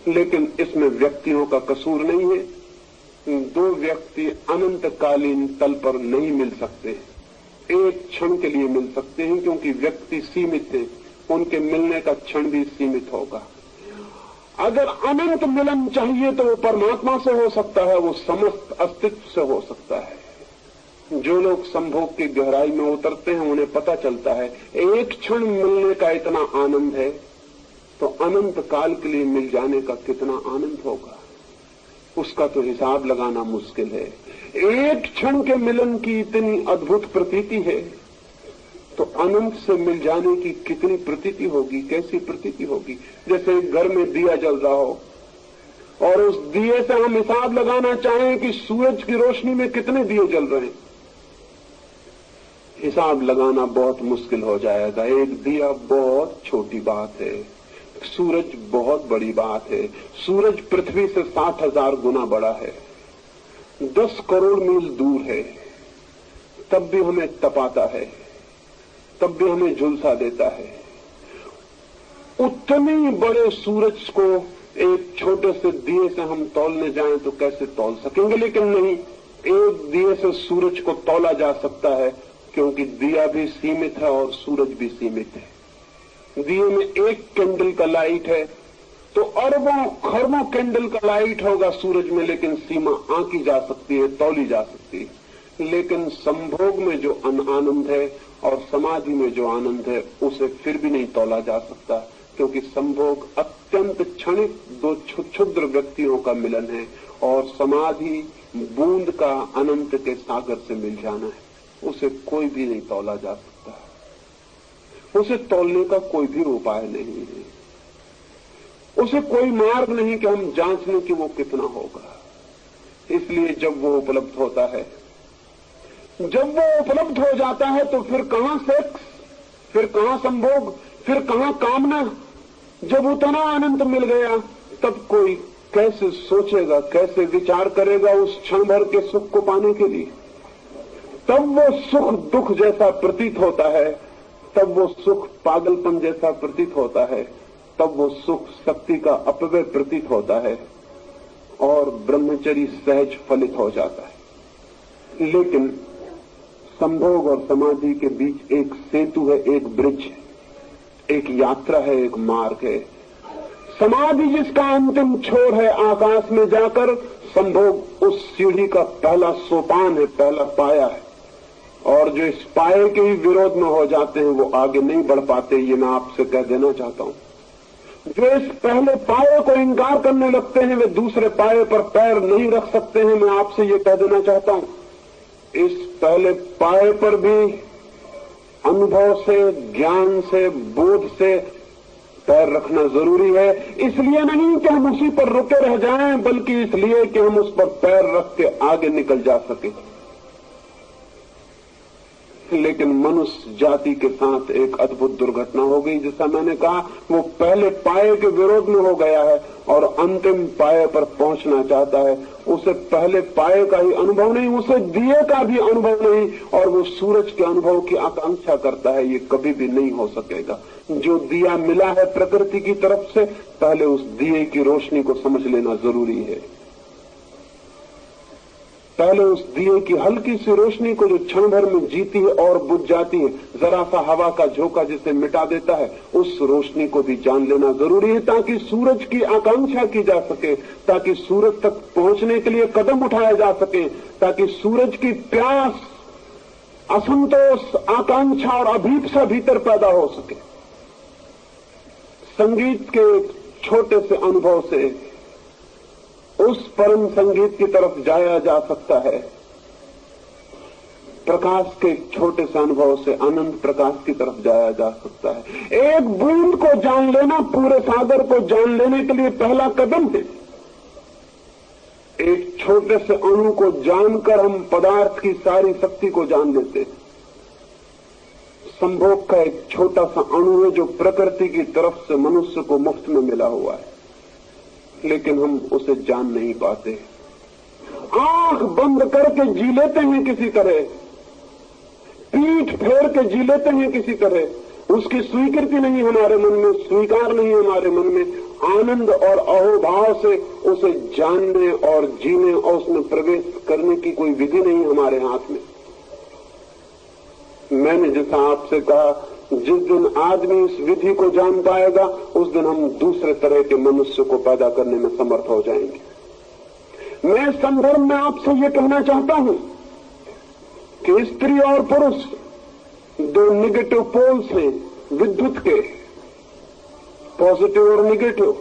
A: लेकिन इसमें व्यक्तियों का कसूर नहीं है। दो व्यक्ति अनंतकालीन तल पर नहीं मिल सकते, एक क्षण के लिए मिल सकते हैं, क्योंकि व्यक्ति सीमित है, उनके मिलने का क्षण भी सीमित होगा। अगर अनंत मिलन चाहिए तो वो परमात्मा से हो सकता है, वो समस्त अस्तित्व से हो सकता है। जो लोग संभोग की गहराई में उतरते हैं उन्हें पता चलता है एक क्षण मिलने का इतना आनंद है तो अनंत काल के लिए मिल जाने का कितना आनंद होगा, उसका तो हिसाब लगाना मुश्किल है। एक क्षण के मिलन की इतनी अद्भुत प्रतीति है तो अनंत से मिल जाने की कितनी प्रतीति होगी, कैसी प्रतीति होगी। जैसे घर में दिया जल रहा हो और उस दिए से हम हिसाब लगाना चाहें कि सूरज की रोशनी में कितने दिए जल रहे हैं, हिसाब लगाना बहुत मुश्किल हो जाएगा। एक दिया बहुत छोटी बात है, सूरज बहुत बड़ी बात है। सूरज पृथ्वी से 60,000 गुना बड़ा है, 10 करोड़ मील दूर है, तब भी हमें तपाता है, तब भी हमें झुलसा देता है। उतने बड़े सूरज को एक छोटे से दिए से हम तौलने जाएं तो कैसे तौल सकेंगे। लेकिन नहीं, एक दिए से सूरज को तौला जा सकता है, क्योंकि दिया भी सीमित है और सूरज भी सीमित है। दिए में एक कैंडल का लाइट है तो अरबों खरबों कैंडल का लाइट होगा सूरज में, लेकिन सीमा आंकी जा सकती है, तौली जा सकती है। लेकिन संभोग में जो आनंद है और समाधि में जो आनंद है उसे फिर भी नहीं तौला जा सकता, क्योंकि संभोग अत्यंत क्षणिक दो क्षुद्र व्यक्तियों का मिलन है और समाधि बूंद का अनंत के सागर से मिल जाना है। उसे कोई भी नहीं तौला जा सकता, उसे तौलने का कोई भी उपाय नहीं है, उसे कोई मार्ग नहीं कि हम जांच लें कि वो कितना होगा। इसलिए जब वो उपलब्ध होता है, जब वो उपलब्ध हो जाता है तो फिर कहां सेक्स, फिर कहां संभोग, फिर कहां कामना। जब उतना आनंद मिल गया तब कोई कैसे सोचेगा, कैसे विचार करेगा उस क्षण भर के सुख को पाने के लिए। तब वो सुख दुख जैसा प्रतीत होता है, तब वो सुख पागलपन जैसा प्रतीत होता है, तब वो सुख शक्ति का अपव्यय प्रतीत होता है और ब्रह्मचर्य सहज फलित हो जाता है। लेकिन संभोग और समाधि के बीच एक सेतु है, एक ब्रिज है, एक यात्रा है, एक मार्ग है। समाधि जिसका अंतिम छोर है आकाश में जाकर, संभोग उस सीढ़ी का पहला सोपान है, पहला पाया है। और जो इस पाए के ही विरोध में हो जाते हैं वो आगे नहीं बढ़ पाते, ये मैं आपसे कह देना चाहता हूं। जो इस पहले पाए को इंकार करने लगते हैं वे दूसरे पाए पर पैर नहीं रख सकते हैं, मैं आपसे ये कह देना चाहता हूं। इस पहले पाए पर भी अनुभव से, ज्ञान से, बोध से पैर रखना जरूरी है। इसलिए नहीं कि हम उसी पर रुके रह जाएं, बल्कि इसलिए कि हम उस पर पैर रख के आगे निकल जा सके। लेकिन मनुष्य जाति के साथ एक अद्भुत दुर्घटना हो गई। जैसा मैंने कहा, वो पहले पाए के विरोध में हो गया है और अंतिम पाए पर पहुंचना चाहता है। उसे पहले पाए का ही अनुभव नहीं, उसे दिए का भी अनुभव नहीं, और वो सूरज के अनुभव की आकांक्षा करता है। ये कभी भी नहीं हो सकेगा। जो दिया मिला है प्रकृति की तरफ से, पहले उस दिए की रोशनी को समझ लेना जरूरी है। पहले उस दिए की हल्की सी रोशनी को जो क्षण भर में जीती है और बुझ जाती है, जरा सा हवा का झोंका जिसे मिटा देता है, उस रोशनी को भी जान लेना जरूरी है, ताकि सूरज की आकांक्षा की जा सके, ताकि सूरज तक पहुंचने के लिए कदम उठाया जा सके, ताकि सूरज की प्यास, असंतोष, आकांक्षा और अभीप्सा भीतर पैदा हो सके। संगीत के छोटे से अनुभव से उस परम संगीत की तरफ जाया जा सकता है। प्रकाश के एक छोटे से अनुभव से अनंत प्रकाश की तरफ जाया जा सकता है। एक बूंद को जान लेना पूरे सागर को जान लेने के लिए पहला कदम है। एक छोटे से अणु को जानकर हम पदार्थ की सारी शक्ति को जान लेते हैं। संभोग का एक छोटा सा अणु है जो प्रकृति की तरफ से मनुष्य को मुफ्त में मिला हुआ है, लेकिन हम उसे जान नहीं पाते। आंख बंद करके जी लेते हैं किसी तरह, पीठ फेर के जी लेते हैं किसी तरह। उसकी स्वीकृति नहीं हमारे मन में, स्वीकार नहीं हमारे मन में। आनंद और अहोभाव से उसे जानने और जीने और उसमें प्रवेश करने की कोई विधि नहीं हमारे हाथ में। मैंने जैसा आपसे कहा, जिस दिन आदमी इस विधि को जान पाएगा उस दिन हम दूसरे तरह के मनुष्य को पैदा करने में समर्थ हो जाएंगे। मैं इस संदर्भ में आपसे ये कहना चाहता हूं कि स्त्री और पुरुष दो निगेटिव पोल्स हैं विद्युत के, पॉजिटिव और नेगेटिव,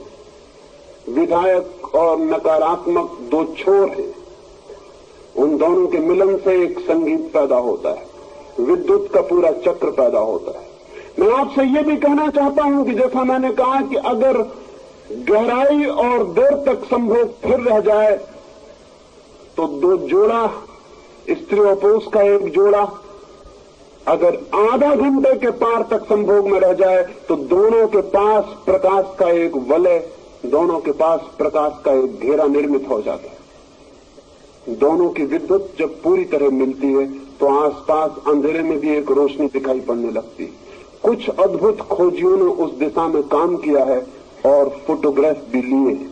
A: विधायक और नकारात्मक दो छोर हैं। उन दोनों के मिलन से एक संगीत पैदा होता है, विद्युत का पूरा चक्र पैदा होता है। मैं आपसे ये भी कहना चाहता हूं कि जैसा मैंने कहा कि अगर गहराई और देर तक संभोग फिर रह जाए तो दो जोड़ा, स्त्री और पुरुष का एक जोड़ा अगर आधा घंटे के पार तक संभोग में रह जाए तो दोनों के पास प्रकाश का एक वलय, दोनों के पास प्रकाश का एक घेरा निर्मित हो जाता है। दोनों की विद्युत जब पूरी तरह मिलती है तो आसपास अंधेरे में भी एक रोशनी दिखाई पड़ने लगती है। कुछ अद्भुत खोजियों ने उस दिशा में काम किया है और फोटोग्राफ भी लिए हैं।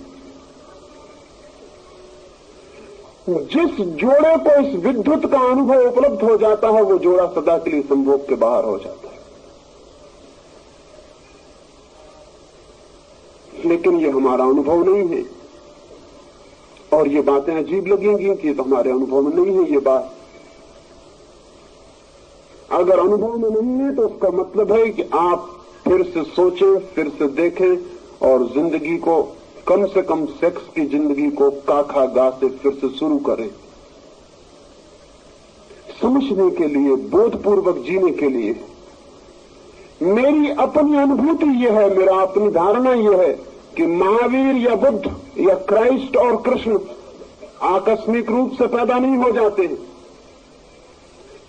A: जिस जोड़े को इस विद्युत का अनुभव उपलब्ध हो जाता है वो जोड़ा सदा के लिए संभोग के बाहर हो जाता है। लेकिन ये हमारा अनुभव नहीं है और ये बातें अजीब लगेंगी कि ये तो हमारे अनुभव में नहीं है। ये बात अगर अनुभव में नहीं है तो उसका मतलब है कि आप फिर से सोचें, फिर से देखें और जिंदगी को, कम से कम सेक्स की जिंदगी को काखा गा से फिर से शुरू करें। समझने के लिए, बोधपूर्वक जीने के लिए। मेरी अपनी अनुभूति यह है, मेरा अपनी धारणा यह है कि महावीर या बुद्ध या क्राइस्ट और कृष्ण आकस्मिक रूप से पैदा नहीं हो जाते हैं।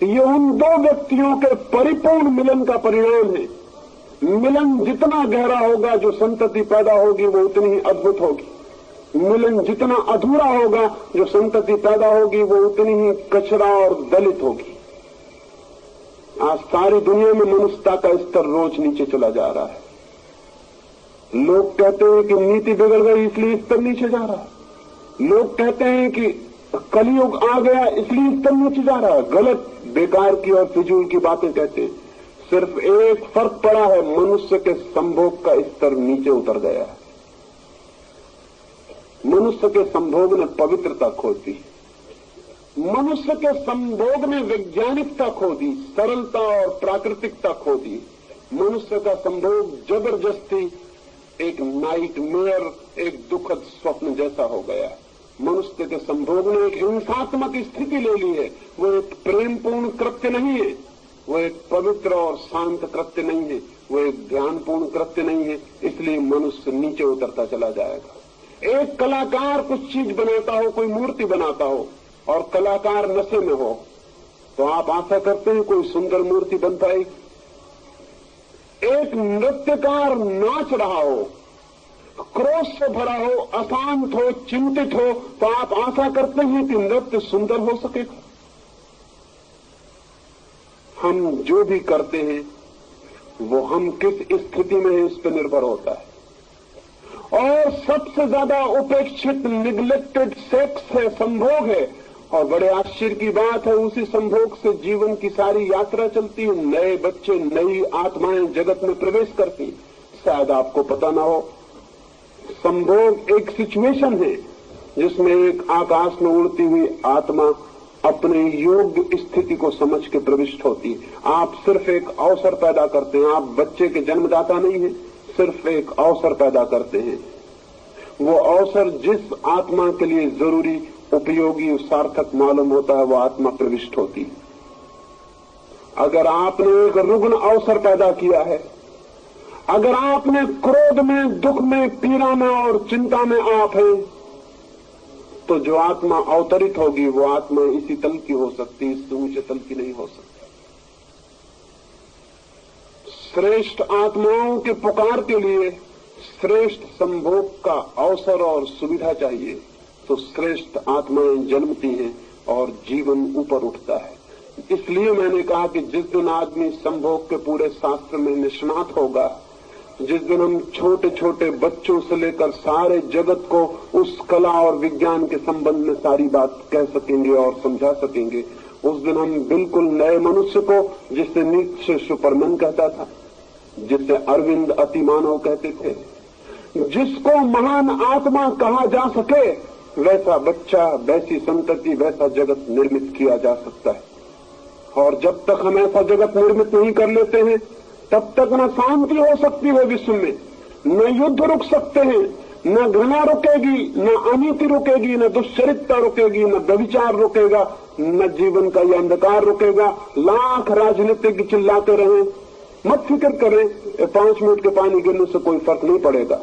A: ये उन दो व्यक्तियों के परिपूर्ण मिलन का परिणाम है। मिलन जितना गहरा होगा, जो संतति पैदा होगी वो उतनी ही अद्भुत होगी। मिलन जितना अधूरा होगा, जो संतति पैदा होगी वो उतनी ही कचरा और दलित होगी। आज सारी दुनिया में मनुष्यता का स्तर रोज नीचे चला जा रहा है। लोग कहते हैं कि नीति बिगड़ गई इसलिए स्तर नीचे जा रहा है। लोग कहते हैं कि कलयुग आ गया इसलिए स्तर नीचे जा रहा है। गलत, बेकार की और फिजूल की बातें कहते हैं। सिर्फ एक फर्क पड़ा है, मनुष्य के संभोग का स्तर नीचे उतर गया है। मनुष्य के संभोग ने पवित्रता खो दी, मनुष्य के संभोग ने वैज्ञानिकता खो दी, सरलता और प्राकृतिकता खो दी। मनुष्य का संभोग जबरदस्ती एक नाइटमेयर, एक दुखद स्वप्न जैसा हो गया। मनुष्य के संभोग ने एक हिंसात्मक स्थिति ले ली है। वो एक प्रेमपूर्ण कृत्य नहीं है, वो एक पवित्र और शांत कृत्य नहीं है, वो एक ध्यानपूर्ण कृत्य नहीं है। इसलिए मनुष्य नीचे उतरता चला जाएगा। एक कलाकार कुछ चीज बनाता हो, कोई मूर्ति बनाता हो और कलाकार नशे में हो तो आप आशा करते हैं कोई सुंदर मूर्ति बन पाएगी। एक नृत्यकार नाच रहा हो, क्रोध से भरा हो, अशांत हो, चिंतित हो तो आप आशा करते हैं कि नृत्य सुंदर हो सकेगा। हम जो भी करते हैं वो हम किस स्थिति में है इस पर निर्भर होता है। और सबसे ज्यादा उपेक्षित, निग्लेक्टेड सेक्स है, संभोग है। और बड़े आश्चर्य की बात है, उसी संभोग से जीवन की सारी यात्रा चलती है। नए बच्चे, नई आत्माएं जगत में प्रवेश करती। शायद आपको पता ना हो, संभोग एक सिचुएशन है जिसमें एक आकाश में उड़ती हुई आत्मा अपने योग्य स्थिति को समझ के प्रविष्ट होती है। आप सिर्फ एक अवसर पैदा करते हैं। आप बच्चे के जन्मदाता नहीं है, सिर्फ एक अवसर पैदा करते हैं वो अवसर जिस आत्मा के लिए जरूरी, उपयोगी, सार्थक मालूम होता है, वो आत्मा प्रविष्ट होती है। अगर आपने एक रुग्ण अवसर पैदा किया है, अगर आपने क्रोध में, दुख में, पीड़ा में और चिंता में आप हैं, तो जो आत्मा अवतरित होगी वो आत्मा इसी तल की हो सकती, इससे ऊंचे तल की नहीं हो सकती। श्रेष्ठ आत्माओं के पुकार के लिए श्रेष्ठ संभोग का अवसर और सुविधा चाहिए, तो श्रेष्ठ आत्माएं जन्मती हैं और जीवन ऊपर उठता है। इसलिए मैंने कहा कि जिस दिन आदमी संभोग के पूरे शास्त्र में निष्णात होगा, जिस दिन हम छोटे छोटे बच्चों से लेकर सारे जगत को उस कला और विज्ञान के संबंध में सारी बात कह सकेंगे और समझा सकेंगे, उस दिन हम बिल्कुल नए मनुष्य को, जिसे नीचे सुपरमैन कहता था, जिसे अरविंद अतिमानव कहते थे, जिसको महान आत्मा कहा जा सके, वैसा बच्चा, वैसी संतति, वैसा जगत निर्मित किया जा सकता है। और जब तक हम ऐसा जगत निर्मित नहीं कर लेते हैं, तब तक न शांति हो सकती है विश्व में, न युद्ध रुक सकते हैं, न घृणा रुकेगी, न अनीति रुकेगी, न दुश्चरित्रता रुकेगी, न व्यभिचार रुकेगा, न जीवन का यह अंधकार रुकेगा। लाख राजनीतिक चिल्लाते रहें, मत फिक्र करें, 5 मिनट के पानी गिरने से कोई फर्क नहीं पड़ेगा।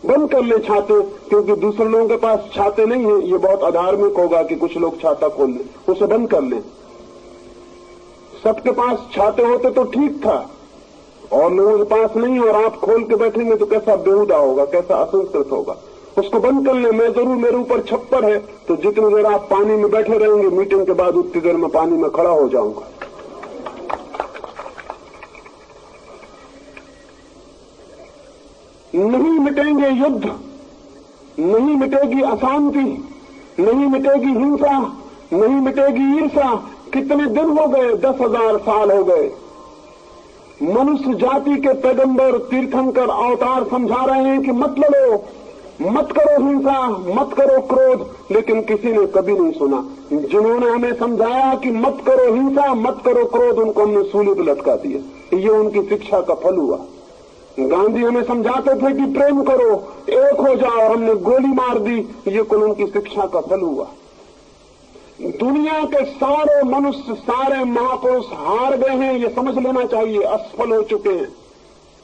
A: बंद कर ले छाते, क्योंकि दूसरे लोगों के पास छाते नहीं है। ये बहुत अधार्मिक होगा कि कुछ लोग छाता खोल लें, उसे बंद कर लें। सबके पास छाते होते तो ठीक था, और लोगों के पास नहीं, और आप खोल के बैठेंगे तो कैसा बेहुदा होगा, कैसा असंस्कृत होगा। उसको बंद कर ले। मैं जरूर, मेरे ऊपर छप्पर है, तो जितनी देर आप पानी में बैठे रहेंगे, मीटिंग के बाद उतनी देर में पानी में खड़ा हो जाऊंगा। नहीं मिटेंगे युद्ध, नहीं मिटेगी अशांति, नहीं मिटेगी हिंसा, नहीं मिटेगी ईर्षा। कितने दिन हो गए, 10,000 साल हो गए। मनुष्य जाति के पैगंबर, तीर्थंकर, अवतार समझा रहे हैं कि मत लड़ो, मत करो हिंसा, मत करो क्रोध, लेकिन किसी ने कभी नहीं सुना। जिन्होंने हमें समझाया कि मत करो हिंसा, मत करो क्रोध, उनको हमने सूली पर लटका दिया। ये उनकी शिक्षा का फल हुआ। गांधी हमें समझाते थे कि प्रेम करो, एक हो जाओ, हमने गोली मार दी। ये कुल उनकी शिक्षा का फल हुआ। दुनिया के सारे मनुष्य, सारे महापुरुष हार गए हैं, ये समझ लेना चाहिए, असफल हो चुके हैं।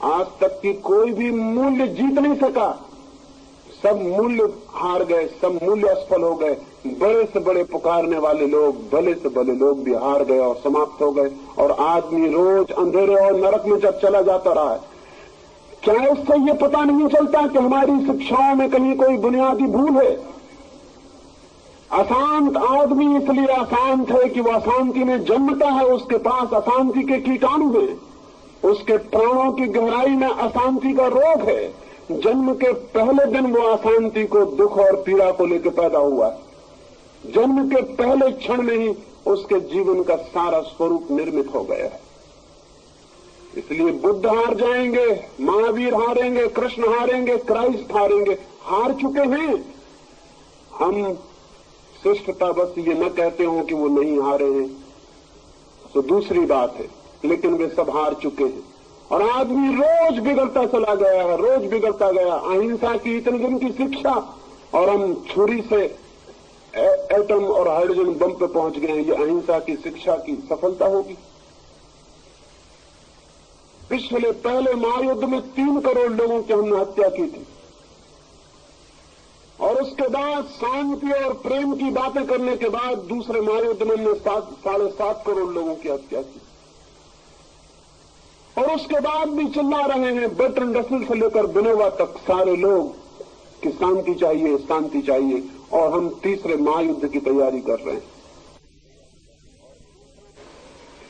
A: आज तक की कोई भी मूल्य जीत नहीं सका, सब मूल्य हार गए, सब मूल्य असफल हो गए। बड़े से बड़े पुकारने वाले लोग, भले से भले लोग भी हार गए और समाप्त हो गए, और आदमी रोज अंधेरे और नरक में जब चला जाता रहा है। क्या इससे ये पता नहीं चलता कि हमारी शिक्षाओं में कहीं कोई बुनियादी भूल है? अशांत आदमी इसलिए अशांत है कि वह अशांति में जन्मता है, उसके पास अशांति के कीटाणु हैं, उसके प्राणों की गहराई में अशांति का रोग है। जन्म के पहले दिन वो अशांति को, दुख और पीड़ा को लेकर पैदा हुआ। जन्म के पहले क्षण में ही उसके जीवन का सारा स्वरूप निर्मित हो गया है। इसलिए बुद्ध हार जाएंगे, महावीर हारेंगे, कृष्ण हारेंगे, क्राइस्ट हारेंगे, हार चुके हैं। हम शिष्टता बस ये न कहते हो कि वो नहीं हारे हैं, तो दूसरी बात है, लेकिन वे सब हार चुके हैं। और आदमी रोज बिगड़ता चला गया है, रोज बिगड़ता गया। अहिंसा की इतने दिन की शिक्षा, और हम छुरी से एटम और हाइड्रोजन बम पे पहुंच गए हैं। ये अहिंसा की शिक्षा की सफलता होगी? पिछले पहले महायुद्ध में 3 करोड़ लोगों की हमने हत्या की थी, और उसके बाद शांति और प्रेम की बातें करने के बाद दूसरे महायुद्ध में हमने 7.5 करोड़ लोगों की हत्या की। और उसके बाद भी चिल्ला रहे हैं, बर्ट्रैंड रसेल से लेकर विनोबा तक सारे लोग कि शांति चाहिए, शांति चाहिए। और हम तीसरे महायुद्ध की तैयारी कर रहे हैं।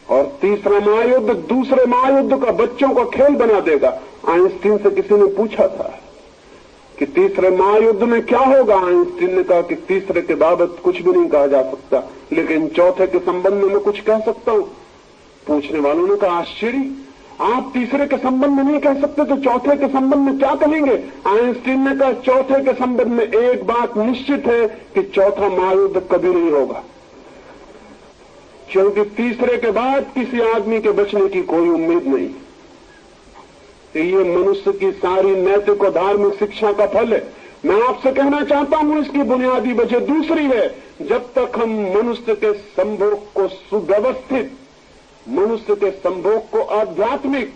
A: और तीसरा महायुद्ध दूसरे महायुद्ध का बच्चों का खेल बना देगा। आइंस्टीन से किसी ने पूछा था कि तीसरे महायुद्ध में क्या होगा। आइंस्टीन ने कहा कि तीसरे के बाबत कुछ भी नहीं कहा जा सकता, लेकिन चौथे के संबंध में मैं कुछ कह सकता हूं। पूछने वालों ने कहा, आश्चर्य, आप तीसरे के संबंध में नहीं कह सकते तो चौथे के संबंध में क्या कहेंगे? आइंस्टीन ने कहा, चौथे के संबंध में एक बात निश्चित है कि चौथा महायुद्ध कभी नहीं होगा, क्योंकि तीसरे के बाद किसी आदमी के बचने की कोई उम्मीद नहीं। ये मनुष्य की सारी नैतिक और धार्मिक शिक्षा का फल है। मैं आपसे कहना चाहता हूं इसकी बुनियादी वजह दूसरी है। जब तक हम मनुष्य के संभोग को सुव्यवस्थित, मनुष्य के संभोग को आध्यात्मिक,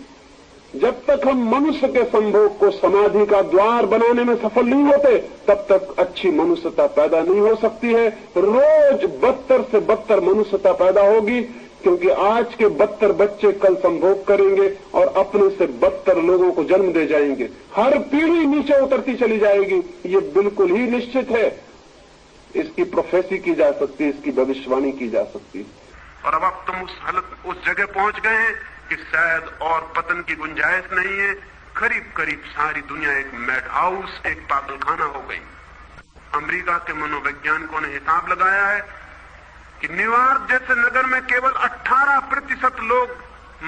A: जब तक हम मनुष्य के संभोग को समाधि का द्वार बनाने में सफल नहीं होते, तब तक अच्छी मनुष्यता पैदा नहीं हो सकती है। रोज बदतर से बदतर मनुष्यता पैदा होगी, क्योंकि आज के बदतर बच्चे कल संभोग करेंगे और अपने से बदतर लोगों को जन्म दे जाएंगे। हर पीढ़ी नीचे उतरती चली जाएगी, ये बिल्कुल ही निश्चित है। इसकी प्रोफेसी की जा सकती है, इसकी भविष्यवाणी की जा सकती है।
B: और अब तुम उस जगह पहुंच गए हैं कि शायद और पतन की गुंजाइश नहीं है। करीब करीब सारी दुनिया एक मैड हाउस, एक पागलखाना हो गई। अमेरिका के मनोवैज्ञानिकों ने हिसाब लगाया है कि न्यूयॉर्क जैसे नगर में केवल 18% लोग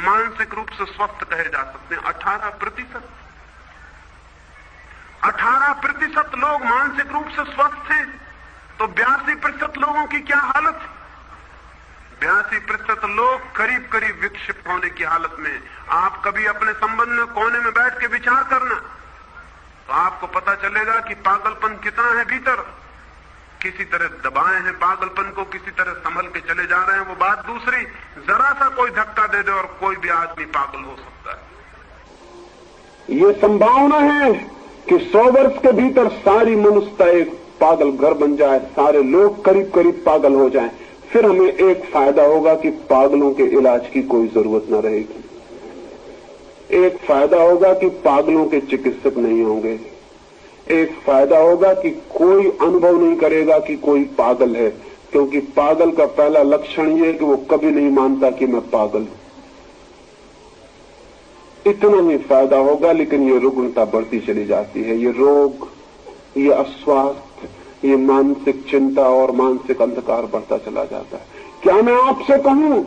B: मानसिक रूप से स्वस्थ कहे जा सकते हैं। 18% लोग मानसिक रूप से स्वस्थ हैं, तो 82% लोगों की क्या हालत है? 82% लोग करीब करीब विक्षिप्त होने की हालत में। आप कभी अपने संबंध में कोने में बैठ के विचार करना, तो आपको पता चलेगा कि पागलपन कितना है भीतर। किसी तरह दबाए हैं पागलपन को, किसी तरह संभल के चले जा रहे हैं, वो बात दूसरी। जरा सा कोई धक्का दे दे और कोई भी आदमी पागल हो सकता है।
A: ये संभावना है कि 100 वर्ष के भीतर सारी मनुष्यता एक पागल घर बन जाए, सारे लोग करीब करीब पागल हो जाएं। फिर हमें एक फायदा होगा कि पागलों के इलाज की कोई जरूरत न रहेगी। एक फायदा होगा कि पागलों के चिकित्सक नहीं होंगे। एक फायदा होगा कि कोई अनुभव नहीं करेगा कि कोई पागल है, क्योंकि पागल का पहला लक्षण यह है कि वो कभी नहीं मानता कि मैं पागल हूं। इतना ही फायदा होगा, लेकिन ये रुग्णता बढ़ती चली जाती है। ये रोग, ये अस्वास्थ्य, ये मानसिक चिंता और मानसिक अंधकार बढ़ता चला जाता है। क्या मैं आपसे कहूं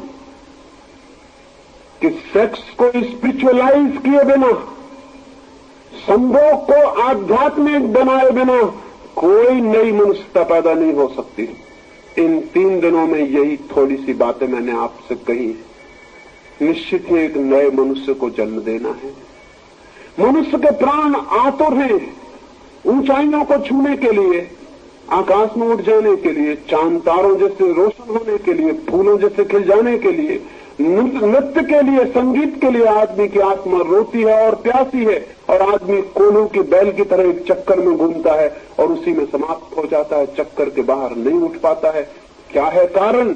A: कि सेक्स को स्पिरिचुअलाइज किए बिना, संभोग को आध्यात्मिक बनाए बिना कोई नई मनुष्यता पैदा नहीं हो सकती। इन 3 दिनों में यही थोड़ी सी बातें मैंने आपसे कही। निश्चित ही एक नए मनुष्य को जन्म देना है। मनुष्य के प्राण आतुर हैं ऊंचाइयों को छूने के लिए, आकाश में उड़ जाने के लिए, चांद तारों जैसे रोशन होने के लिए, फूलों जैसे खिल जाने के लिए, नृत्य के लिए, संगीत के लिए। आदमी की आत्मा रोती है और प्यासी है, और आदमी कोल्हू की बैल की तरह एक चक्कर में घूमता है और उसी में समाप्त हो जाता है, चक्कर के बाहर नहीं उठ पाता है। क्या है कारण?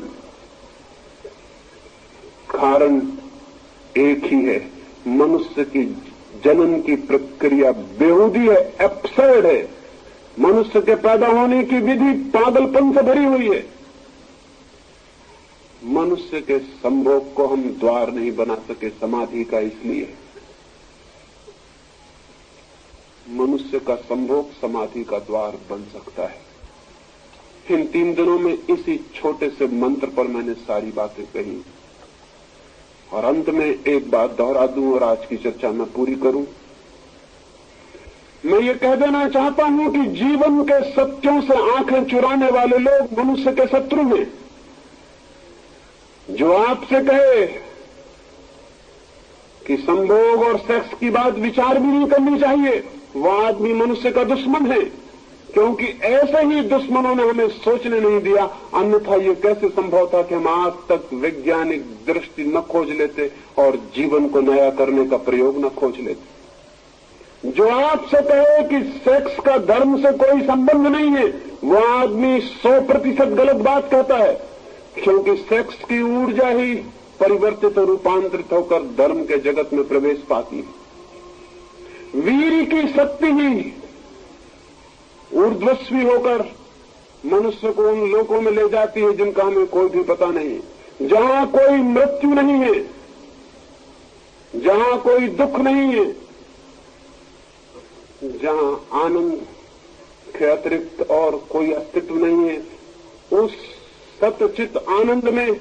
A: कारण एक ही है, मनुष्य की जनन की प्रक्रिया बेहूदी है, एब्सर्ड है। मनुष्य के पैदा होने की विधि पागलपन से भरी हुई है। मनुष्य के संभोग को हम द्वार नहीं बना सके समाधि का, इसलिए मनुष्य का संभोग समाधि का द्वार बन सकता है। इन 3 दिनों में इसी छोटे से मंत्र पर मैंने सारी बातें कही, और अंत में एक बात दोहरा दूं और आज की चर्चा मैं पूरी करूं। मैं ये कह देना चाहता हूं कि जीवन के सत्यों से आंखें चुराने वाले लोग मनुष्य के शत्रु हैं। जो आपसे कहे कि संभोग और सेक्स की बात विचार भी नहीं करनी चाहिए, वह आदमी मनुष्य का दुश्मन है, क्योंकि ऐसे ही दुश्मनों ने हमें सोचने नहीं दिया। अन्यथा ये कैसे संभव था कि हम आज तक वैज्ञानिक दृष्टि न खोज लेते और जीवन को नया करने का प्रयोग न खोज लेते। जो आपसे कहे कि सेक्स का धर्म से कोई संबंध नहीं है, वह आदमी 100% गलत बात कहता है, क्योंकि सेक्स की ऊर्जा ही परिवर्तित और रूपांतरित होकर धर्म के जगत में प्रवेश पाती है। वीर की शक्ति ही ऊर्ध्वस्वी होकर मनुष्य को उन लोकों में ले जाती है जिनका हमें कोई भी पता नहीं, जहां कोई मृत्यु नहीं है, जहां कोई दुख नहीं है, जहां आनंद के अतिरिक्त और कोई अस्तित्व नहीं है। उस सत्यचित आनंद में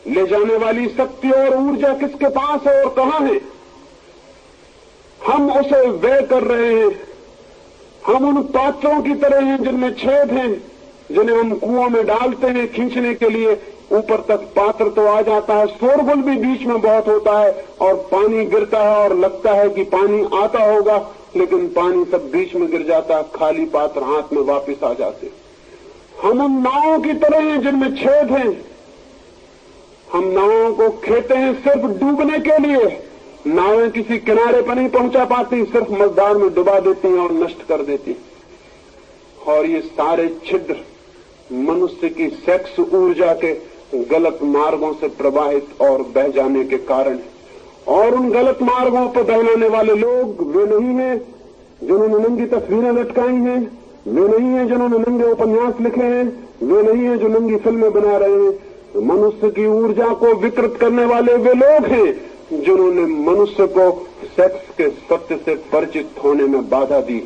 A: ले जाने वाली शक्ति और ऊर्जा किसके पास है और कहां है? हम उसे व्यय कर रहे हैं। हम उन पात्रों की तरह हैं जिनमें छेद हैं, जिन्हें हम कुओं में डालते हैं खींचने के लिए। ऊपर तक पात्र तो आ जाता है, शोरगुल भी बीच में बहुत होता है और पानी गिरता है और लगता है कि पानी आता होगा, लेकिन पानी सब बीच में गिर जाता, खाली पात्र हाथ में वापस आ जाते। हम उन नावों की तरह हैं जिनमें छेद हैं। हम नावों को खेते हैं सिर्फ डूबने के लिए। नावें किसी किनारे पर नहीं पहुंचा पाती, सिर्फ मझधार में डुबा देती हैं और नष्ट कर देती। और ये सारे छिद्र मनुष्य की सेक्स ऊर्जा के गलत मार्गों से प्रवाहित और बह जाने के कारण। और उन गलत मार्गों पर बहलाने वाले लोग वे नहीं हैं जिन्होंने नंगी तस्वीरें लटकाई हैं, वे नहीं हैं जिन्होंने नंगे उपन्यास लिखे हैं, वे नहीं हैं जो नंगी फिल्में बना रहे हैं। मनुष्य की ऊर्जा को विकृत करने वाले वे लोग हैं जिन्होंने मनुष्य को सेक्स के सत्य से परिचित होने में बाधा दी।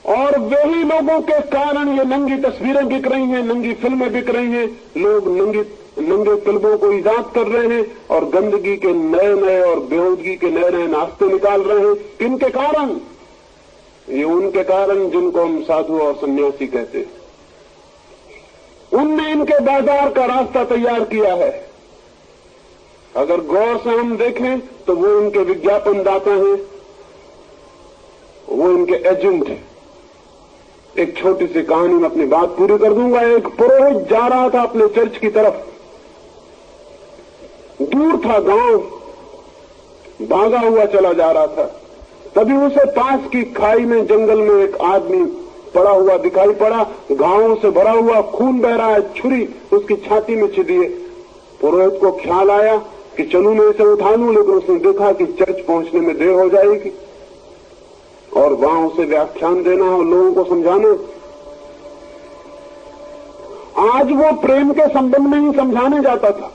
A: और वही लोगों के कारण ये नंगी तस्वीरें बिक रही हैं, नंगी फिल्में बिक रही हैं। लोग नंगे फिल्मों को ईजाद कर रहे हैं और गंदगी के नए नए और बेहूदगी के नए नए नाश्ते निकाल रहे हैं। किनके कारण? ये उनके कारण जिनको हम साधु और सन्यासी कहते हैं। उनने इनके बाजार का रास्ता तैयार किया है। अगर गौर से हम देखें तो वो इनके विज्ञापन दाता हैं, वो इनके एजेंट हैं। एक छोटी सी कहानी में अपनी बात पूरी कर दूंगा। एक पुरोहित जा रहा था अपने चर्च की तरफ। दूर था गांव, भागा हुआ चला जा रहा था। तभी उसे पास की खाई में जंगल में एक आदमी पड़ा हुआ दिखाई पड़ा। घावों से भरा हुआ खून बह रहा है, छुरी उसकी छाती में छिदी है। पुरोहित को ख्याल आया कि चलूं मैं इसे उठा लूं, लेकिन उसने देखा कि चर्च पहुंचने में देर हो जाएगी और वहां उसे व्याख्यान देना और लोगों को समझाना। आज वो प्रेम के संबंध में ही समझाने जाता था।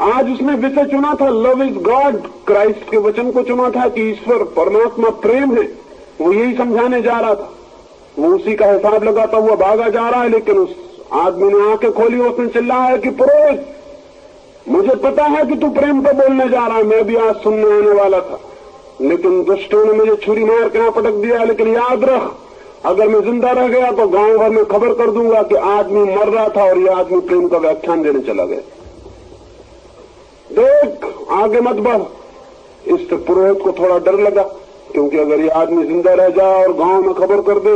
A: आज उसने विषय चुना था लव इज गॉड, क्राइस्ट के वचन को चुना था कि ईश्वर परमात्मा प्रेम है। वो यही समझाने जा रहा था। वो उसी का हिसाब लगाता हुआ भागा जा रहा है, लेकिन उस आदमी ने आंखें खोली, उसने चिल्लाया कि पुरोहित, मुझे पता है कि तू प्रेम पर बोलने जा रहा है, मैं भी आज सुनने आने वाला था, लेकिन दुष्टों ने मुझे छुरी मार के यहां पटक दिया। लेकिन याद रख, अगर मैं जिंदा रह गया तो गांव भर में खबर कर दूंगा कि आदमी मर रहा था और यह आदमी प्रेम का व्याख्यान देने चला गया। देख, आगे मत बढ़। इससे पुरोहित को थोड़ा डर लगा, क्योंकि अगर यह आदमी जिंदा रह जाए और गांव में खबर कर दे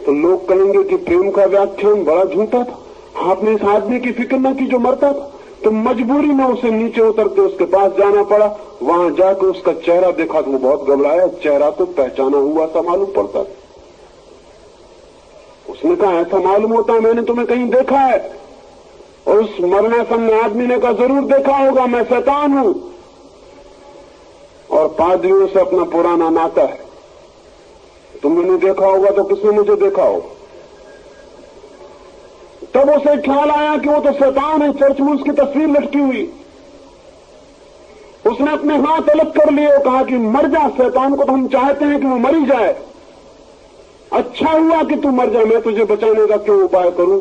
A: तो लोग कहेंगे कि प्रेम का व्याख्यान बड़ा झूठा था, आपने इस आदमी की फिक्र न की जो मरता था। तो मजबूरी में उसे नीचे उतर के उसके पास जाना पड़ा। वहां जाकर उसका चेहरा देखा तो वो बहुत घबराया। चेहरा तो पहचाना हुआ सा मालूम पड़ता। उसने कहा, ऐसा मालूम होता है मैंने तुम्हें कहीं देखा है। और उस मरणासन्न आदमी ने कहा, जरूर देखा होगा, मैं शैतान हूं और पादरियों से अपना पुराना नाता है। तुमने नहीं देखा होगा तो किसने मुझे देखा होगा। तब उसे ख्याल आया कि वो तो शैतान है, चर्च में उसकी तस्वीर लटकी हुई। उसने अपने हाथ अलग कर लिए और कहा कि मर जा, शैतान को तो हम चाहते हैं कि वो मरी जाए। अच्छा हुआ कि तू मर जा, मैं तुझे बचाने का क्यों उपाय करूं।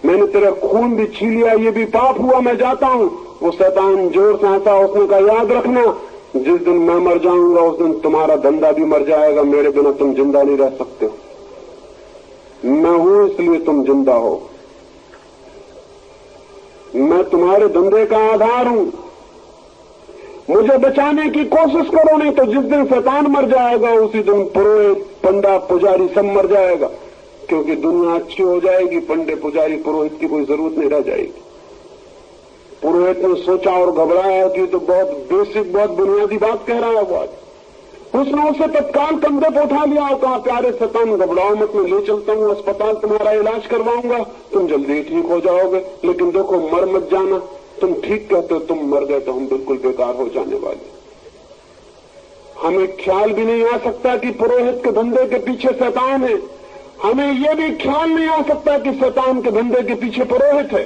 A: मैंने तेरा खून भी छीन लिया, ये भी पाप हुआ, मैं जाता हूं। वो शैतान जोर से हंसा। उसने कहा, याद रखना, जिस दिन मैं मर जाऊंगा उस दिन तुम्हारा धंधा भी मर जाएगा। मेरे बिना तुम जिंदा नहीं रह सकते। मैं हूं इसलिए तुम जिंदा हो। मैं तुम्हारे धंधे का आधार हूं। मुझे बचाने की कोशिश करो, नहीं तो जिस दिन शैतान मर जाएगा उसी दिन पुरोहित, पंडा, पुजारी सब मर जाएगा। क्योंकि दुनिया अच्छी हो जाएगी, पंडे, पुजारी, पुरोहित की कोई जरूरत नहीं रह जाएगी। पुरोहित ने सोचा और घबराया कि तो बहुत बेसिक, बहुत बुनियादी बात कह रहा है वो। उसने उसे तत्काल कंधे पर उठा लिया और कहा, प्यारे शैतान, घबराओ मत, मैं ले चलता हूं अस्पताल, तुम्हारा इलाज करवाऊंगा, तुम जल्दी ठीक हो जाओगे। लेकिन देखो, मर मत जाना। तुम ठीक कहते हो, तुम मर गए तो हम बिल्कुल बेकार हो जाने वाले। हमें ख्याल भी नहीं आ सकता कि पुरोहित के धंधे के पीछे शैतान है। हमें यह भी ख्याल नहीं आ सकता कि शैतान के धंधे के पीछे पुरोहित है।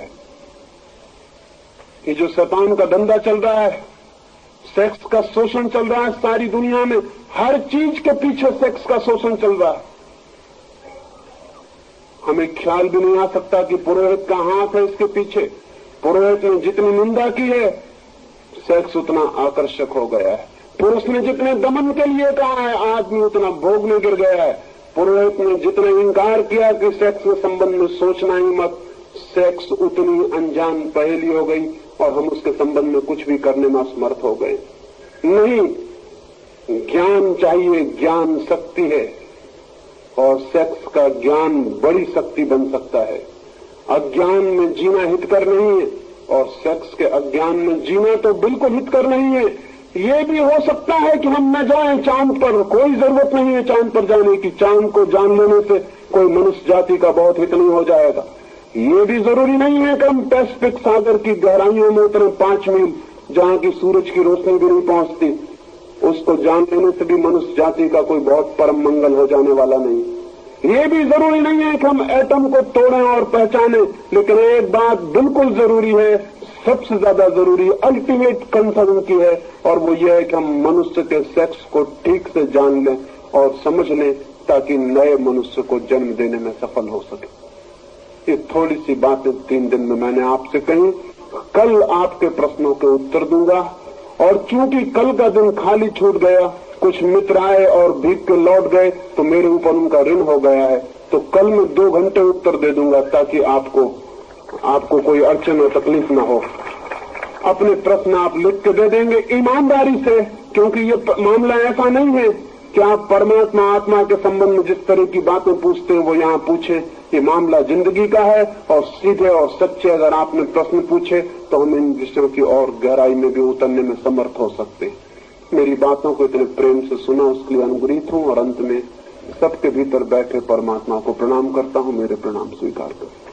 A: ये जो शैतान का धंधा चल रहा है, सेक्स का शोषण चल रहा है सारी दुनिया में, हर चीज के पीछे सेक्स का शोषण चल रहा है। हमें ख्याल भी नहीं आ सकता कि पुरोहित का हाथ है इसके पीछे। पुरोहित ने जितनी निंदा की है, सेक्स उतना आकर्षक हो गया है। पुरुष ने जितने दमन के लिए कहा है, आदमी उतना भोग में गिर गया है। पुरोहित ने जितना इंकार किया कि सेक्स के संबंध में सोचना ही मत, सेक्स उतनी अनजान पहेली हो गई और हम उसके संबंध में कुछ भी करने में असमर्थ हो गए। नहीं, ज्ञान चाहिए, ज्ञान शक्ति है, और सेक्स का ज्ञान बड़ी शक्ति बन सकता है। अज्ञान में जीना हितकर नहीं है, और सेक्स के अज्ञान में जीना तो बिल्कुल हितकर नहीं है। ये भी हो सकता है कि हम न जाएं चांद पर, कोई जरूरत नहीं है चांद पर जाने की। चांद को जान लेने से कोई मनुष्य जाति का बहुत हित नहीं हो जाएगा। ये भी जरूरी नहीं है कि हम पैसिफिक सागर की गहराइयों में उतरे 5 मील, जहां की सूरज की रोशनी भी नहीं पहुंचती। उसको जान लेने से भी मनुष्य जाति का कोई बहुत परम मंगल हो जाने वाला नहीं। ये भी जरूरी नहीं है कि हम एटम को तोड़ें और पहचानें, लेकिन एक बात बिल्कुल जरूरी है, सबसे ज्यादा जरूरी, अल्टीमेट कंसर्न की है, और वो ये है कि हम मनुष्य के सेक्स को ठीक से जान लें और समझ लें, ताकि नए मनुष्य को जन्म देने में सफल हो सके। ये थोड़ी सी बातें 3 दिन में मैंने आपसे कही। कल आपके प्रश्नों के उत्तर दूंगा, और चूंकि कल का दिन खाली छूट गया, कुछ मित्र आए और भीग के लौट गए, तो मेरे ऊपर उनका ऋण हो गया है। तो कल मैं 2 घंटे उत्तर दे दूंगा, ताकि आपको कोई अड़चन और तकलीफ ना हो। अपने प्रश्न आप लिख के दे देंगे ईमानदारी से, क्योंकि ये मामला ऐसा नहीं है कि आप परमात्मा आत्मा के संबंध में जिस तरह की बातें पूछते हैं वो यहाँ पूछे। ये मामला जिंदगी का है, और सीधे और सच्चे अगर आपने प्रश्न पूछे तो हम इन विषयों की और गहराई में भी उतरने में समर्थ हो सकते हैं। मेरी बातों को इतने प्रेम से सुना, उसके लिए अनुग्रहित हूँ, और अंत में सबके भीतर बैठे परमात्मा को प्रणाम करता हूँ। मेरे प्रणाम स्वीकार करें।